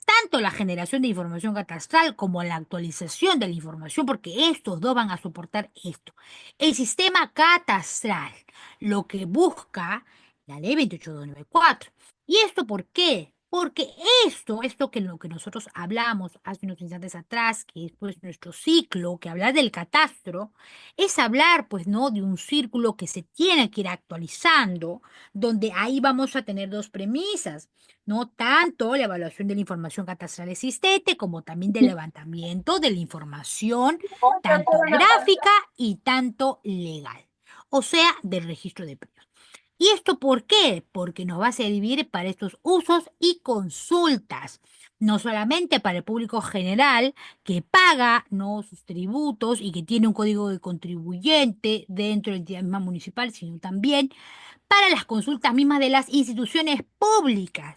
tanto la generación de información catastral como la actualización de la información, porque estos dos van a soportar esto. El sistema catastral, lo que busca la ley 28294. ¿Y esto por qué? Porque esto que lo que nosotros hablamos hace unos instantes atrás, que es pues nuestro ciclo, que hablar del catastro, es hablar pues no de un círculo que se tiene que ir actualizando, donde ahí vamos a tener dos premisas, no tanto la evaluación de la información catastral existente, como también del levantamiento de la información, tanto gráfica y tanto legal, o sea, del registro de precios. ¿Y esto por qué? Porque nos va a servir para estos usos y consultas, no solamente para el público general que paga, ¿no?, sus tributos y que tiene un código de contribuyente dentro de la entidad misma municipal, sino también para las consultas mismas de las instituciones públicas.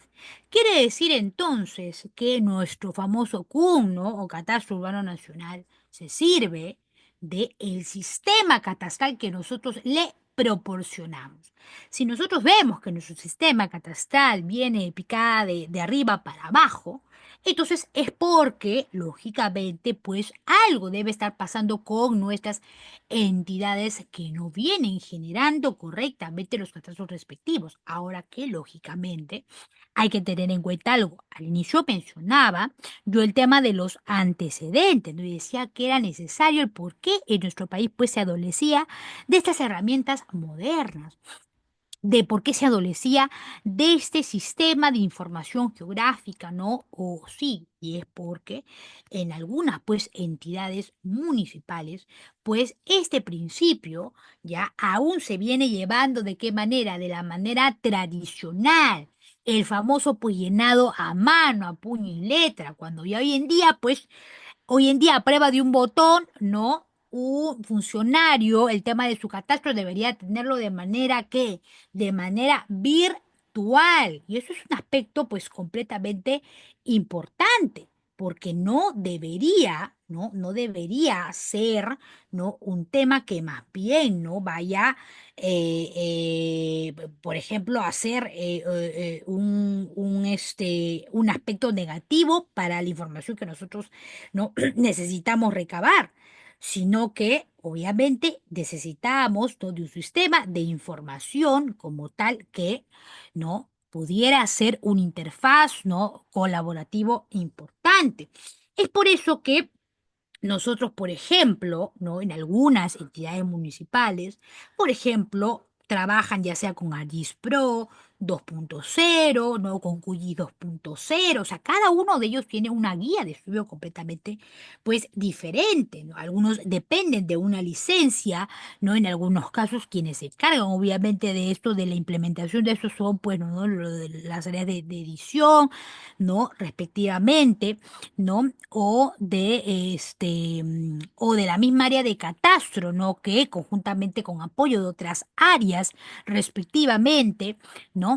Quiere decir entonces que nuestro famoso CUN, ¿no?, o Catastro Urbano Nacional, se sirve del sistema catastral que nosotros le proporcionamos. Si nosotros vemos que nuestro sistema catastral viene picada de arriba para abajo, entonces es porque, lógicamente, pues algo debe estar pasando con nuestras entidades que no vienen generando correctamente los catastros respectivos. Ahora que, lógicamente, hay que tener en cuenta algo. Al inicio mencionaba yo el tema de los antecedentes, ¿no? Y decía que era necesario el por qué en nuestro país pues se adolecía de estas herramientas modernas, de por qué se adolecía de este sistema de información geográfica, ¿no? O sí, y es porque en algunas pues entidades municipales, pues este principio ya aún se viene llevando de qué manera, de la manera tradicional. El famoso pues llenado a mano, a puño y letra, cuando ya hoy en día pues hoy en día, a prueba de un botón, ¿no? Un funcionario, el tema de su catastro debería tenerlo de manera que, de manera virtual. Y eso es un aspecto pues completamente importante, porque no debería, ¿no? No debería ser, ¿no?, un tema que más bien, ¿no?, vaya, por ejemplo, a ser un aspecto negativo para la información que nosotros no necesitamos recabar, sino que obviamente necesitamos todo un sistema de información como tal que no pudiera ser una interfaz no colaborativo importante. Es por eso que nosotros, por ejemplo, ¿no?, en algunas entidades municipales, por ejemplo, trabajan ya sea con ARGIS Pro 2.0, ¿no?, con QGIS 2.0, o sea, cada uno de ellos tiene una guía de estudio completamente, pues, diferente, ¿no? Algunos dependen de una licencia, ¿no? En algunos casos, quienes se encargan, obviamente, de esto, de la implementación de eso son, pues, ¿no?, las áreas de edición, ¿no?, respectivamente, ¿no? O de la misma área de catastro, ¿no?, que conjuntamente con apoyo de otras áreas respectivamente, ¿no?,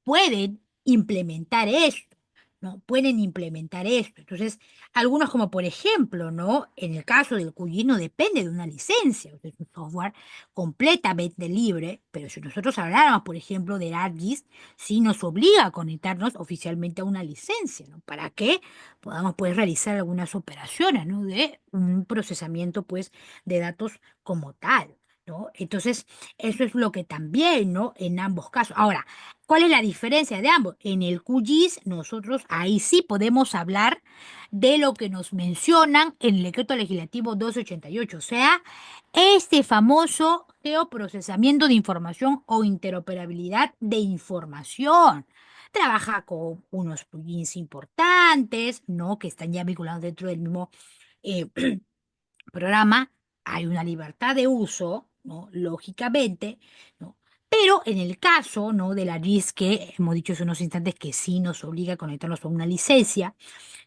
pueden implementar esto, ¿no? Pueden implementar esto. Entonces, algunos como por ejemplo, ¿no?, en el caso del QGIS no depende de una licencia, es un software completamente libre, pero si nosotros habláramos, por ejemplo, del ArcGIS, sí nos obliga a conectarnos oficialmente a una licencia, ¿no? Para que podamos pues realizar algunas operaciones, ¿no?, de un procesamiento pues de datos como tal, ¿no? Entonces, eso es lo que también, ¿no?, en ambos casos. Ahora, ¿cuál es la diferencia de ambos? En el QGIS nosotros ahí sí podemos hablar de lo que nos mencionan en el decreto legislativo 288, o sea, este famoso geoprocesamiento de información o interoperabilidad de información. Trabaja con unos plugins importantes, ¿no?, que están ya vinculados dentro del mismo eh, programa. Hay una libertad de uso, ¿no?, lógicamente, ¿no? Pero en el caso, ¿no?, de la RIS, que hemos dicho hace unos instantes que sí nos obliga a conectarnos a una licencia,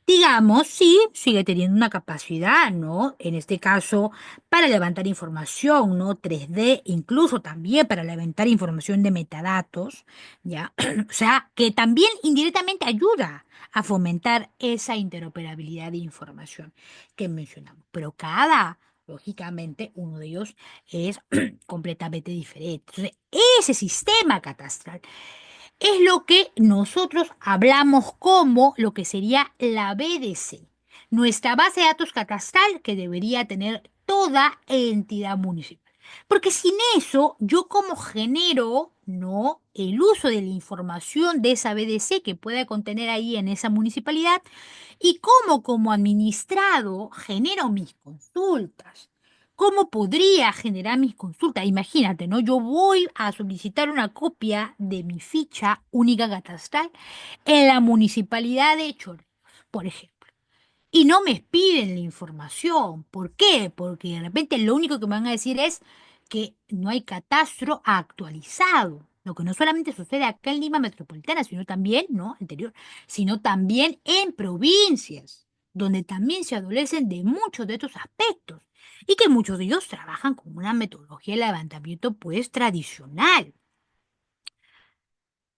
digamos, sí, sigue teniendo una capacidad, ¿no? En este caso, para levantar información, ¿no? 3D, incluso también para levantar información de metadatos, ¿ya? O sea, que también indirectamente ayuda a fomentar esa interoperabilidad de información que mencionamos. Pero lógicamente, uno de ellos es completamente diferente. Entonces, ese sistema catastral es lo que nosotros hablamos como lo que sería la BDC, nuestra base de datos catastral que debería tener toda entidad municipal. Porque sin eso, yo como genero, ¿no? El uso de la información de esa BDC que pueda contener ahí en esa municipalidad y cómo como administrado genero mis consultas. ¿Cómo podría generar mis consultas? Imagínate, ¿no? Yo voy a solicitar una copia de mi ficha única catastral en la municipalidad de Chorrillos, por ejemplo. Y no me piden la información. ¿Por qué? Porque de repente lo único que me van a decir es que no hay catastro actualizado. Lo que no solamente sucede acá en Lima Metropolitana, sino también, ¿no? Anterior, sino también en provincias, donde también se adolecen de muchos de estos aspectos. Y que muchos de ellos trabajan con una metodología de levantamiento, pues, tradicional.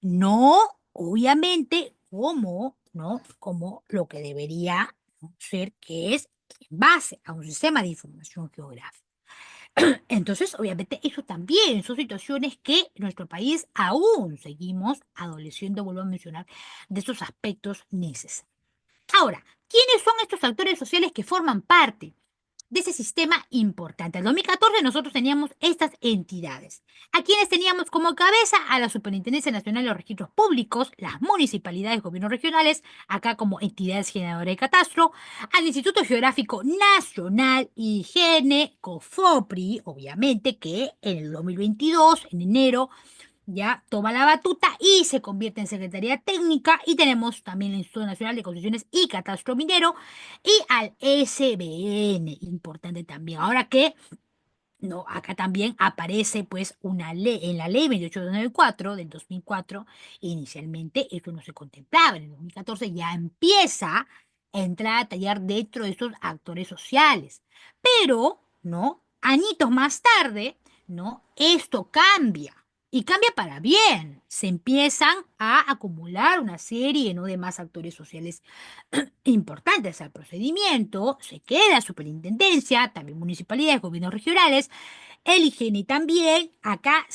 No, obviamente, como, ¿no? Como lo que debería, ¿no?, ser, que es en base a un sistema de información geográfica. Entonces, obviamente, eso también son situaciones que en nuestro país aún seguimos adoleciendo, vuelvo a mencionar, de esos aspectos necesarios. Ahora, ¿quiénes son estos actores sociales que forman parte de ese sistema importante? En 2014 nosotros teníamos estas entidades, a quienes teníamos como cabeza a la Superintendencia Nacional de los Registros Públicos, las municipalidades, gobiernos regionales, acá como entidades generadoras de catastro, al Instituto Geográfico Nacional, IGN, COFOPRI, obviamente que en el 2022, en enero, ya toma la batuta y se convierte en Secretaría Técnica, y tenemos también el Instituto Nacional de Concesiones y Catastro Minero y al SBN, importante también. Ahora que no, acá también aparece pues una ley, en la ley 2894 del 2004, inicialmente esto no se contemplaba, en el 2014 ya empieza a entrar a tallar dentro de estos actores sociales, pero, ¿no? Añitos más tarde, ¿no? Esto cambia. Y cambia para bien. Se empiezan a acumular una serie, ¿no?, de más actores sociales importantes al procedimiento. Se queda superintendencia, también municipalidades, gobiernos regionales, el IGN también. Acá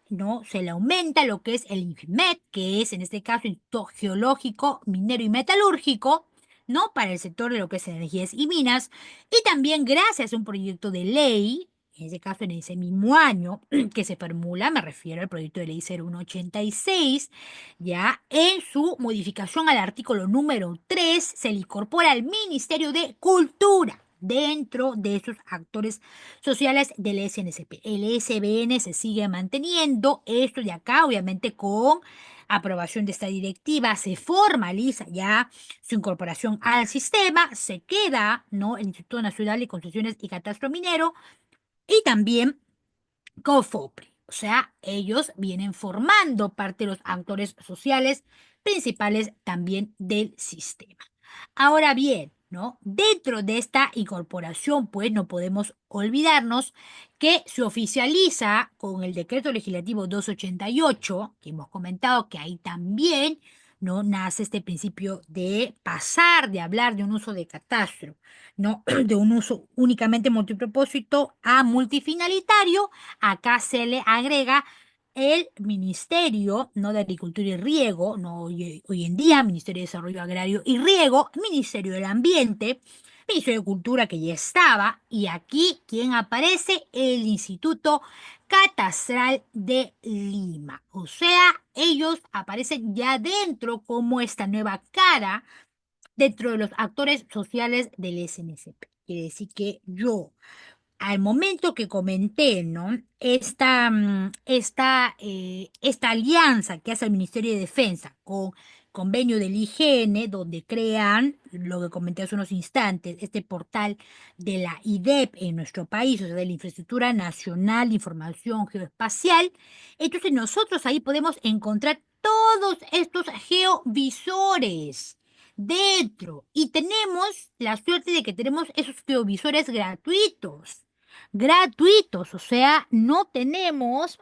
¿no?, se le aumenta lo que es el INGMET, que es en este caso Instituto Geológico, Minero y Metalúrgico, ¿no?, para el sector de lo que es energías y minas. Y también gracias a un proyecto de ley, en ese caso en ese mismo año que se formula, me refiero al proyecto de ley 0186, ya en su modificación al artículo número 3 se le incorpora al Ministerio de Cultura dentro de esos actores sociales del SNCP. El SBN se sigue manteniendo, esto de acá, obviamente con aprobación de esta directiva, se formaliza ya su incorporación al sistema, se queda, ¿no?, el Instituto Nacional de Concesiones y Catastro Minero y también COFOPRI. O sea, ellos vienen formando parte de los actores sociales principales también del sistema. Ahora bien, ¿no?, dentro de esta incorporación, pues no podemos olvidarnos que se oficializa con el decreto legislativo 288, que hemos comentado que ahí también, ¿no?, nace este principio de pasar de hablar de un uso de catastro, ¿no?, de un uso únicamente multipropósito a multifinalitario. Acá se le agrega el Ministerio, ¿no?, de Agricultura y Riego, ¿no?, hoy en día Ministerio de Desarrollo Agrario y Riego, Ministerio del Ambiente, Ministerio de Cultura, que ya estaba, y aquí, ¿quién aparece? El Instituto Catastral de Lima. O sea, ellos aparecen ya dentro como esta nueva cara dentro de los actores sociales del SNCP. Quiere decir que yo, al momento que comenté, ¿no?, esta alianza que hace el Ministerio de Defensa con convenio del IGN, donde crean, lo que comenté hace unos instantes, este portal de la IDEP en nuestro país, o sea, de la Infraestructura Nacional de Información Geoespacial, entonces nosotros ahí podemos encontrar todos estos geovisores dentro, y tenemos la suerte de que tenemos esos geovisores gratuitos, o sea, no tenemos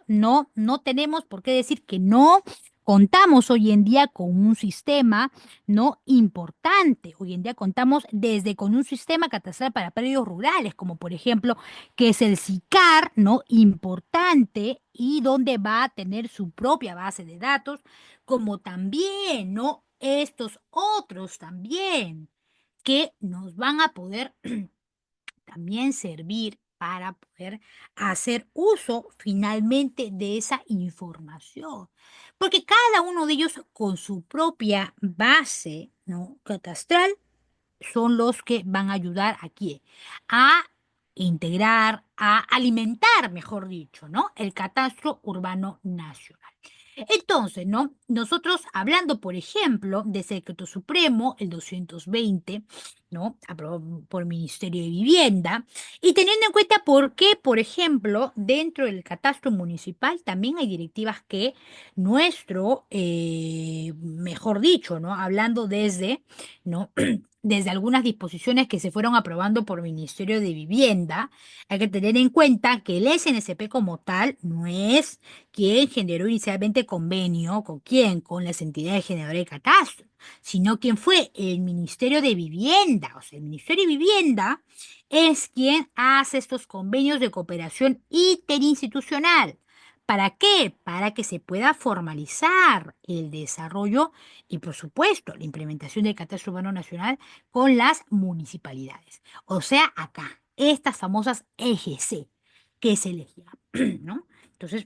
por qué decir que no contamos hoy en día con un sistema no importante. Hoy en día contamos desde con un sistema catastral para predios rurales, como por ejemplo, que es el SICAR, no importante, y donde va a tener su propia base de datos, como también, ¿no?, estos otros también que nos van a poder también servir para poder hacer uso finalmente de esa información. Porque cada uno de ellos con su propia base, ¿no?, catastral, son los que van a ayudar aquí a integrar, a alimentar, mejor dicho, ¿no?, el catastro urbano nacional. Entonces, ¿no? Nosotros hablando, por ejemplo, de ese decreto supremo, el 220, ¿no? Aprobado por el Ministerio de Vivienda, y teniendo en cuenta por qué, por ejemplo, dentro del catastro municipal también hay directivas que mejor dicho, ¿no? Hablando desde, ¿no? Desde algunas disposiciones que se fueron aprobando por el Ministerio de Vivienda, hay que tener en cuenta que el SNCP como tal no es quien generó inicialmente convenio, ¿con quién? Con las entidades generadoras de catastro, sino quien fue el Ministerio de Vivienda. O sea, el Ministerio de Vivienda es quien hace estos convenios de cooperación interinstitucional. ¿Para qué? Para que se pueda formalizar el desarrollo y, por supuesto, la implementación del Catastro Urbano Nacional con las municipalidades. O sea, acá, estas famosas EGC que se elegían, ¿no? Entonces,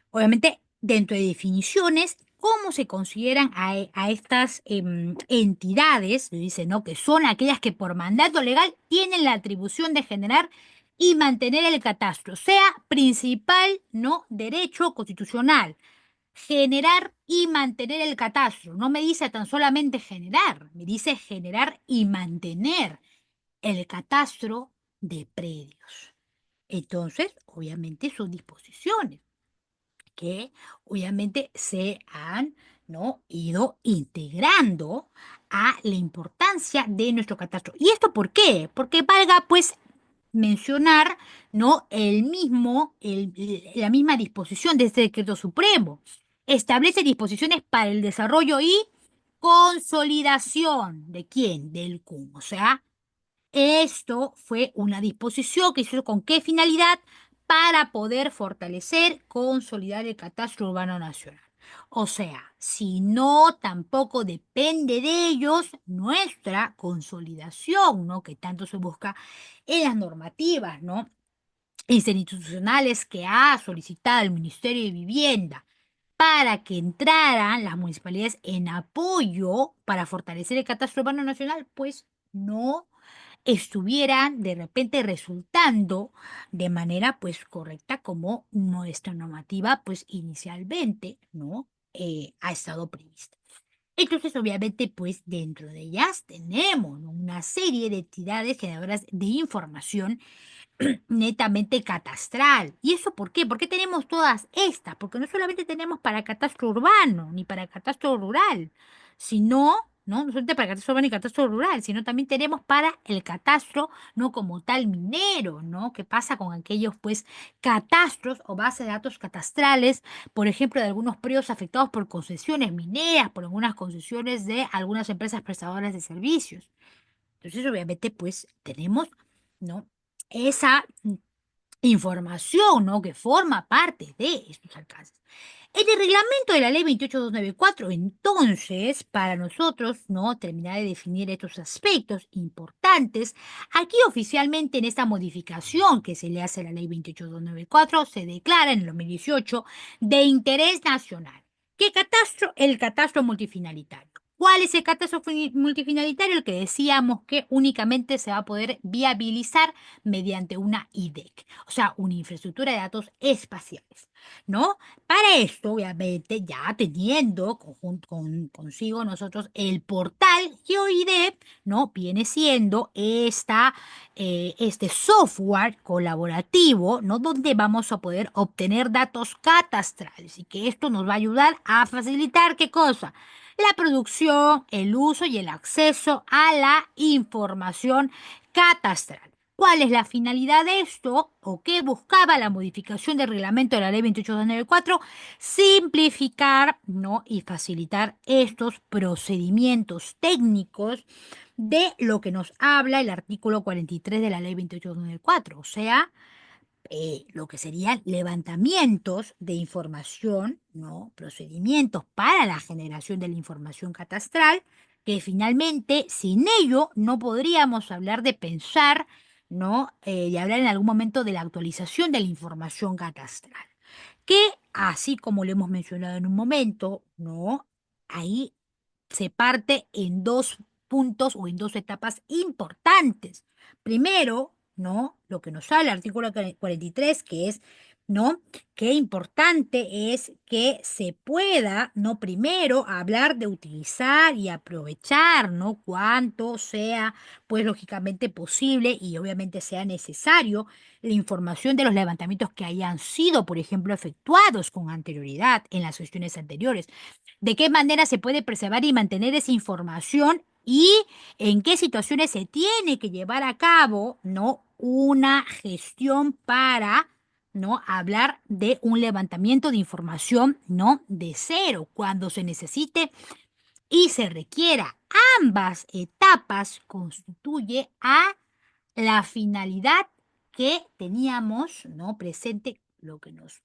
obviamente, dentro de definiciones, ¿cómo se consideran a estas entidades? Dice, ¿no? Que son aquellas que por mandato legal tienen la atribución de generar y mantener el catastro, sea principal, ¿no?, derecho constitucional. Generar y mantener el catastro. No me dice tan solamente generar, me dice generar y mantener el catastro de predios. Entonces, obviamente, son disposiciones que obviamente se han, ¿no?, ido integrando a la importancia de nuestro catastro. ¿Y esto por qué? Porque valga pues mencionar, ¿no?, la misma disposición de este decreto supremo. Establece disposiciones para el desarrollo y consolidación. ¿De quién? Del CUM. O sea, esto fue una disposición que hizo con qué finalidad, para poder fortalecer, consolidar el catastro urbano nacional. O sea, si no, tampoco depende de ellos nuestra consolidación, ¿no?, que tanto se busca en las normativas, ¿no?, interinstitucionales que ha solicitado el Ministerio de Vivienda para que entraran las municipalidades en apoyo para fortalecer el catastro urbano nacional, pues no estuvieran de repente resultando de manera pues correcta como nuestra normativa pues inicialmente, ¿no?, ha estado prevista. Entonces, obviamente, pues dentro de ellas tenemos, ¿no?, una serie de entidades generadoras de información netamente catastral. ¿Y eso por qué? ¿Por qué tenemos todas estas? Porque no solamente tenemos para catastro urbano ni para catastro rural, sino, ¿no? No solamente para catastro urbano y catastro rural, sino también tenemos para el catastro, no como tal minero, ¿no? ¿Qué pasa con aquellos, pues, catastros o bases de datos catastrales, por ejemplo, de algunos predios afectados por concesiones mineras, por algunas concesiones de algunas empresas prestadoras de servicios? Entonces, obviamente, pues, tenemos, ¿no?, esa información, ¿no?, que forma parte de estos alcances. En el reglamento de la ley 28294, entonces, para nosotros, ¿no?, terminar de definir estos aspectos importantes, aquí oficialmente en esta modificación que se le hace a la ley 28294, se declara en el 2018 de interés nacional. ¿Qué catastro? El catastro multifinalitario. ¿Cuál es el catastro multifinalitario? El que decíamos que únicamente se va a poder viabilizar mediante una IDEC, o sea, una infraestructura de datos espaciales, ¿no? Para esto, obviamente, ya teniendo consigo nosotros el portal GeoIDEP, ¿no?, viene siendo este software colaborativo, ¿no?, donde vamos a poder obtener datos catastrales y que esto nos va a ayudar a facilitar, ¿qué cosa? La producción, el uso y el acceso a la información catastral. ¿Cuál es la finalidad de esto o qué buscaba la modificación del reglamento de la ley 28294? Simplificar, ¿no?, y facilitar estos procedimientos técnicos de lo que nos habla el artículo 43 de la ley 28294, o sea, lo que serían levantamientos de información, ¿no?, procedimientos para la generación de la información catastral, que finalmente sin ello no podríamos hablar de pensar, ¿no? Y hablar en algún momento de la actualización de la información catastral, que así como lo hemos mencionado en un momento, ¿no? Ahí se parte en dos puntos o en dos etapas importantes. Primero, ¿no? Lo que nos habla el artículo 43, que es, ¿no? Qué importante es que se pueda, ¿no? Primero hablar de utilizar y aprovechar, ¿no? Cuanto sea, pues lógicamente posible y obviamente sea necesario la información de los levantamientos que hayan sido, por ejemplo, efectuados con anterioridad en las sesiones anteriores. ¿De qué manera se puede preservar y mantener esa información y en qué situaciones se tiene que llevar a cabo, ¿no? Una gestión para, ¿no? Hablar de un levantamiento de información, ¿no? De cero, cuando se necesite y se requiera. Ambas etapas constituye a la finalidad que teníamos, ¿no? Presente, lo que nos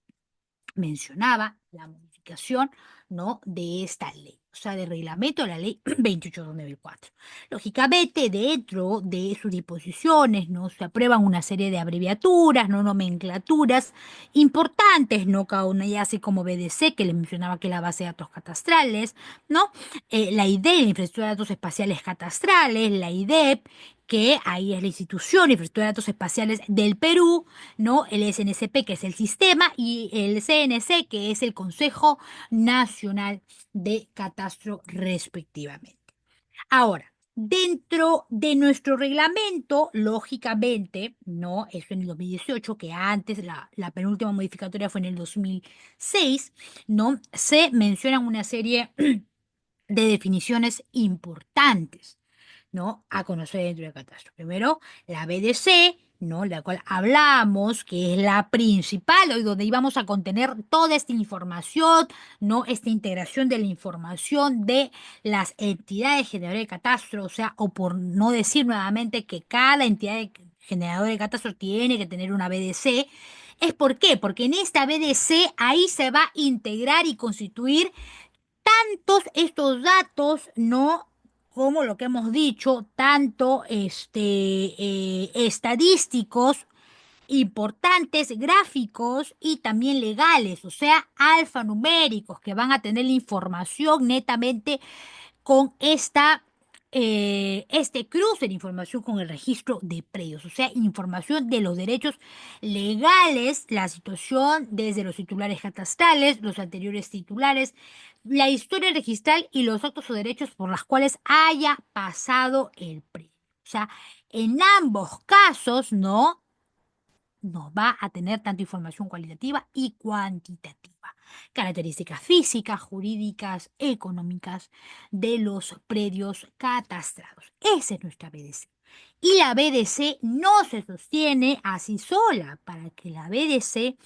mencionaba la modificación, ¿no? De esta ley, o sea, del reglamento de la ley 28/2004. Lógicamente, dentro de sus disposiciones, ¿no? Se aprueban una serie de abreviaturas, ¿no? Nomenclaturas importantes, ¿no? Cada una ya así como BDC, que les mencionaba que es la base de datos catastrales, ¿no? La IDE, la infraestructura de datos espaciales catastrales, la IDEP, que ahí es la institución, infraestructura de datos espaciales del Perú, ¿no? El SNSP, que es el sistema, y el CNC, que es el Consejo Nacional de Catastro, respectivamente. Ahora, dentro de nuestro reglamento, lógicamente, ¿no? Eso en el 2018, que antes la penúltima modificatoria fue en el 2006, ¿no? Se mencionan una serie de definiciones importantes, ¿no? A conocer dentro del catastro. Primero, la BDC, ¿no? La cual hablamos, que es la principal, hoy donde íbamos a contener toda esta información, ¿no? Esta integración de la información de las entidades generadoras de catastro, o sea, o por no decir nuevamente que cada entidad generadora de catastro tiene que tener una BDC. ¿Es por qué? Porque en esta BDC ahí se va a integrar y constituir tantos estos datos, ¿no? Como lo que hemos dicho, tanto estadísticos, importantes, gráficos y también legales, o sea, alfanuméricos, que van a tener la información netamente con este cruce de información con el registro de predios, o sea, información de los derechos legales, la situación desde los titulares catastrales, los anteriores titulares, la historia registral y los actos o derechos por los cuales haya pasado el predio. O sea, en ambos casos, ¿no? Nos va a tener tanto información cualitativa y cuantitativa, características físicas, jurídicas, económicas de los predios catastrados. Esa es nuestra BDC. Y la BDC no se sostiene así sola. Para que la BDC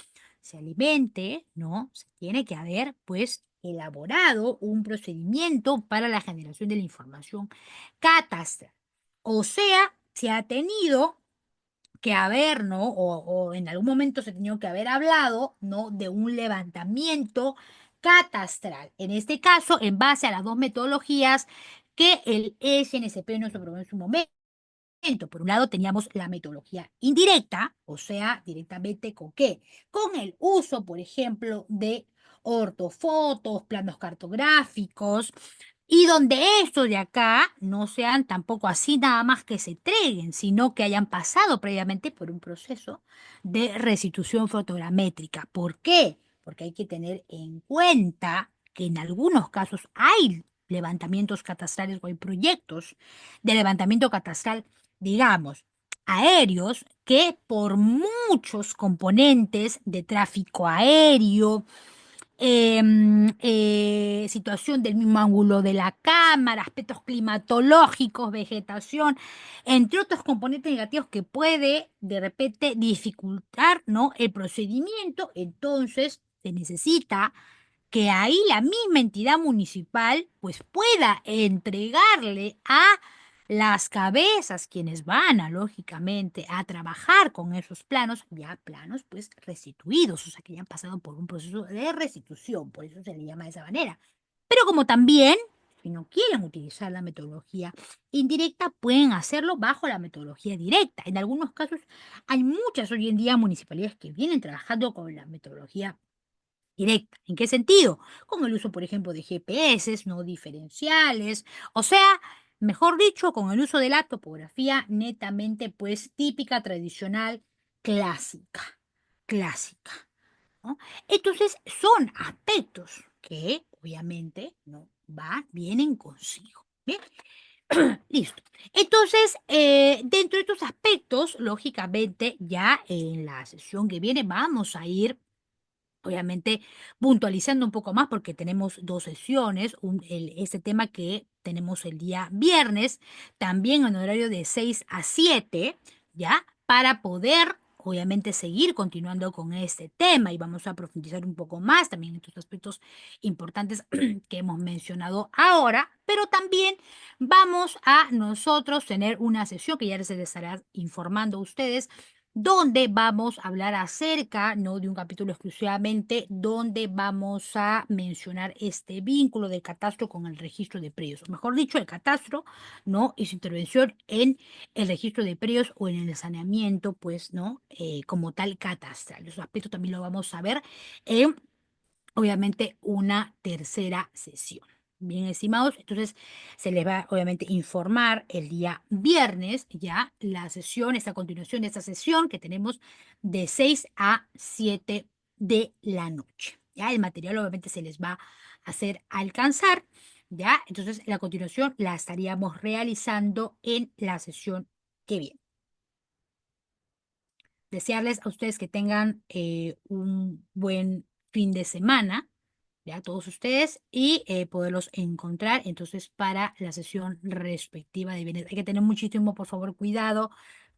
se alimente, ¿no? Se tiene que haber, pues, elaborado un procedimiento para la generación de la información catastral. O sea, se ha tenido que haber, ¿no? O en algún momento se tenía que haber hablado, ¿no? De un levantamiento catastral. En este caso, en base a las dos metodologías que el SNSP nos aprobó en su momento. Por un lado teníamos la metodología indirecta, o sea, directamente con qué? Con el uso, por ejemplo, de ortofotos, planos cartográficos, y donde estos de acá no sean tampoco así nada más que se entreguen, sino que hayan pasado previamente por un proceso de restitución fotogramétrica. ¿Por qué? Porque hay que tener en cuenta que en algunos casos hay levantamientos catastrales o hay proyectos de levantamiento catastral, digamos, aéreos, que por muchos componentes de tráfico aéreo, situación del mismo ángulo de la cámara, aspectos climatológicos, vegetación, entre otros componentes negativos que puede de repente dificultar, ¿no? El procedimiento, entonces se necesita que ahí la misma entidad municipal pues pueda entregarle a las cabezas quienes van a, lógicamente, a trabajar con esos planos, ya planos pues restituidos, o sea que ya han pasado por un proceso de restitución, por eso se le llama de esa manera. Pero como también si no quieren utilizar la metodología indirecta, pueden hacerlo bajo la metodología directa. En algunos casos hay muchas hoy en día municipalidades que vienen trabajando con la metodología directa. ¿En qué sentido? Con el uso, por ejemplo, de GPS, no diferenciales, o sea, mejor dicho, con el uso de la topografía netamente, pues, típica, tradicional, clásica, clásica, ¿no? Entonces, son aspectos que, obviamente, no vienen consigo. ¿Bien? Listo. Entonces, dentro de estos aspectos, lógicamente, ya en la sesión que viene vamos a ir obviamente puntualizando un poco más porque tenemos dos sesiones, este tema que tenemos el día viernes, también en horario de 6 a 7, ¿ya? Para poder, obviamente, seguir continuando con este tema y vamos a profundizar un poco más también en estos aspectos importantes que hemos mencionado ahora, pero también vamos a nosotros tener una sesión que ya se les estará informando a ustedes donde vamos a hablar acerca, no de un capítulo exclusivamente, donde vamos a mencionar este vínculo del catastro con el registro de predios, o mejor dicho, el catastro, ¿no? Y su intervención en el registro de predios o en el saneamiento, pues, ¿no? Como tal catastral. Esos aspectos también lo vamos a ver en obviamente una tercera sesión. Bien, estimados, entonces se les va obviamente informar el día viernes ya la sesión, esta continuación de esta sesión que tenemos de 6 a 7 de la noche. Ya el material obviamente se les va a hacer alcanzar, ya, entonces la continuación la estaríamos realizando en la sesión que viene. Desearles a ustedes que tengan un buen fin de semana, ya todos ustedes, y poderlos encontrar entonces para la sesión respectiva de bienes. Hay que tener muchísimo, por favor, cuidado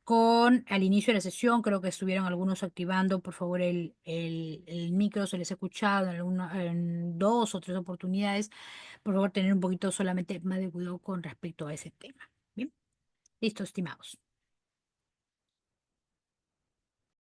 con al inicio de la sesión, creo que estuvieron algunos activando, por favor, el micro, se les ha escuchado en dos o tres oportunidades, por favor, tener un poquito solamente más de cuidado con respecto a ese tema. Bien, listo, estimados.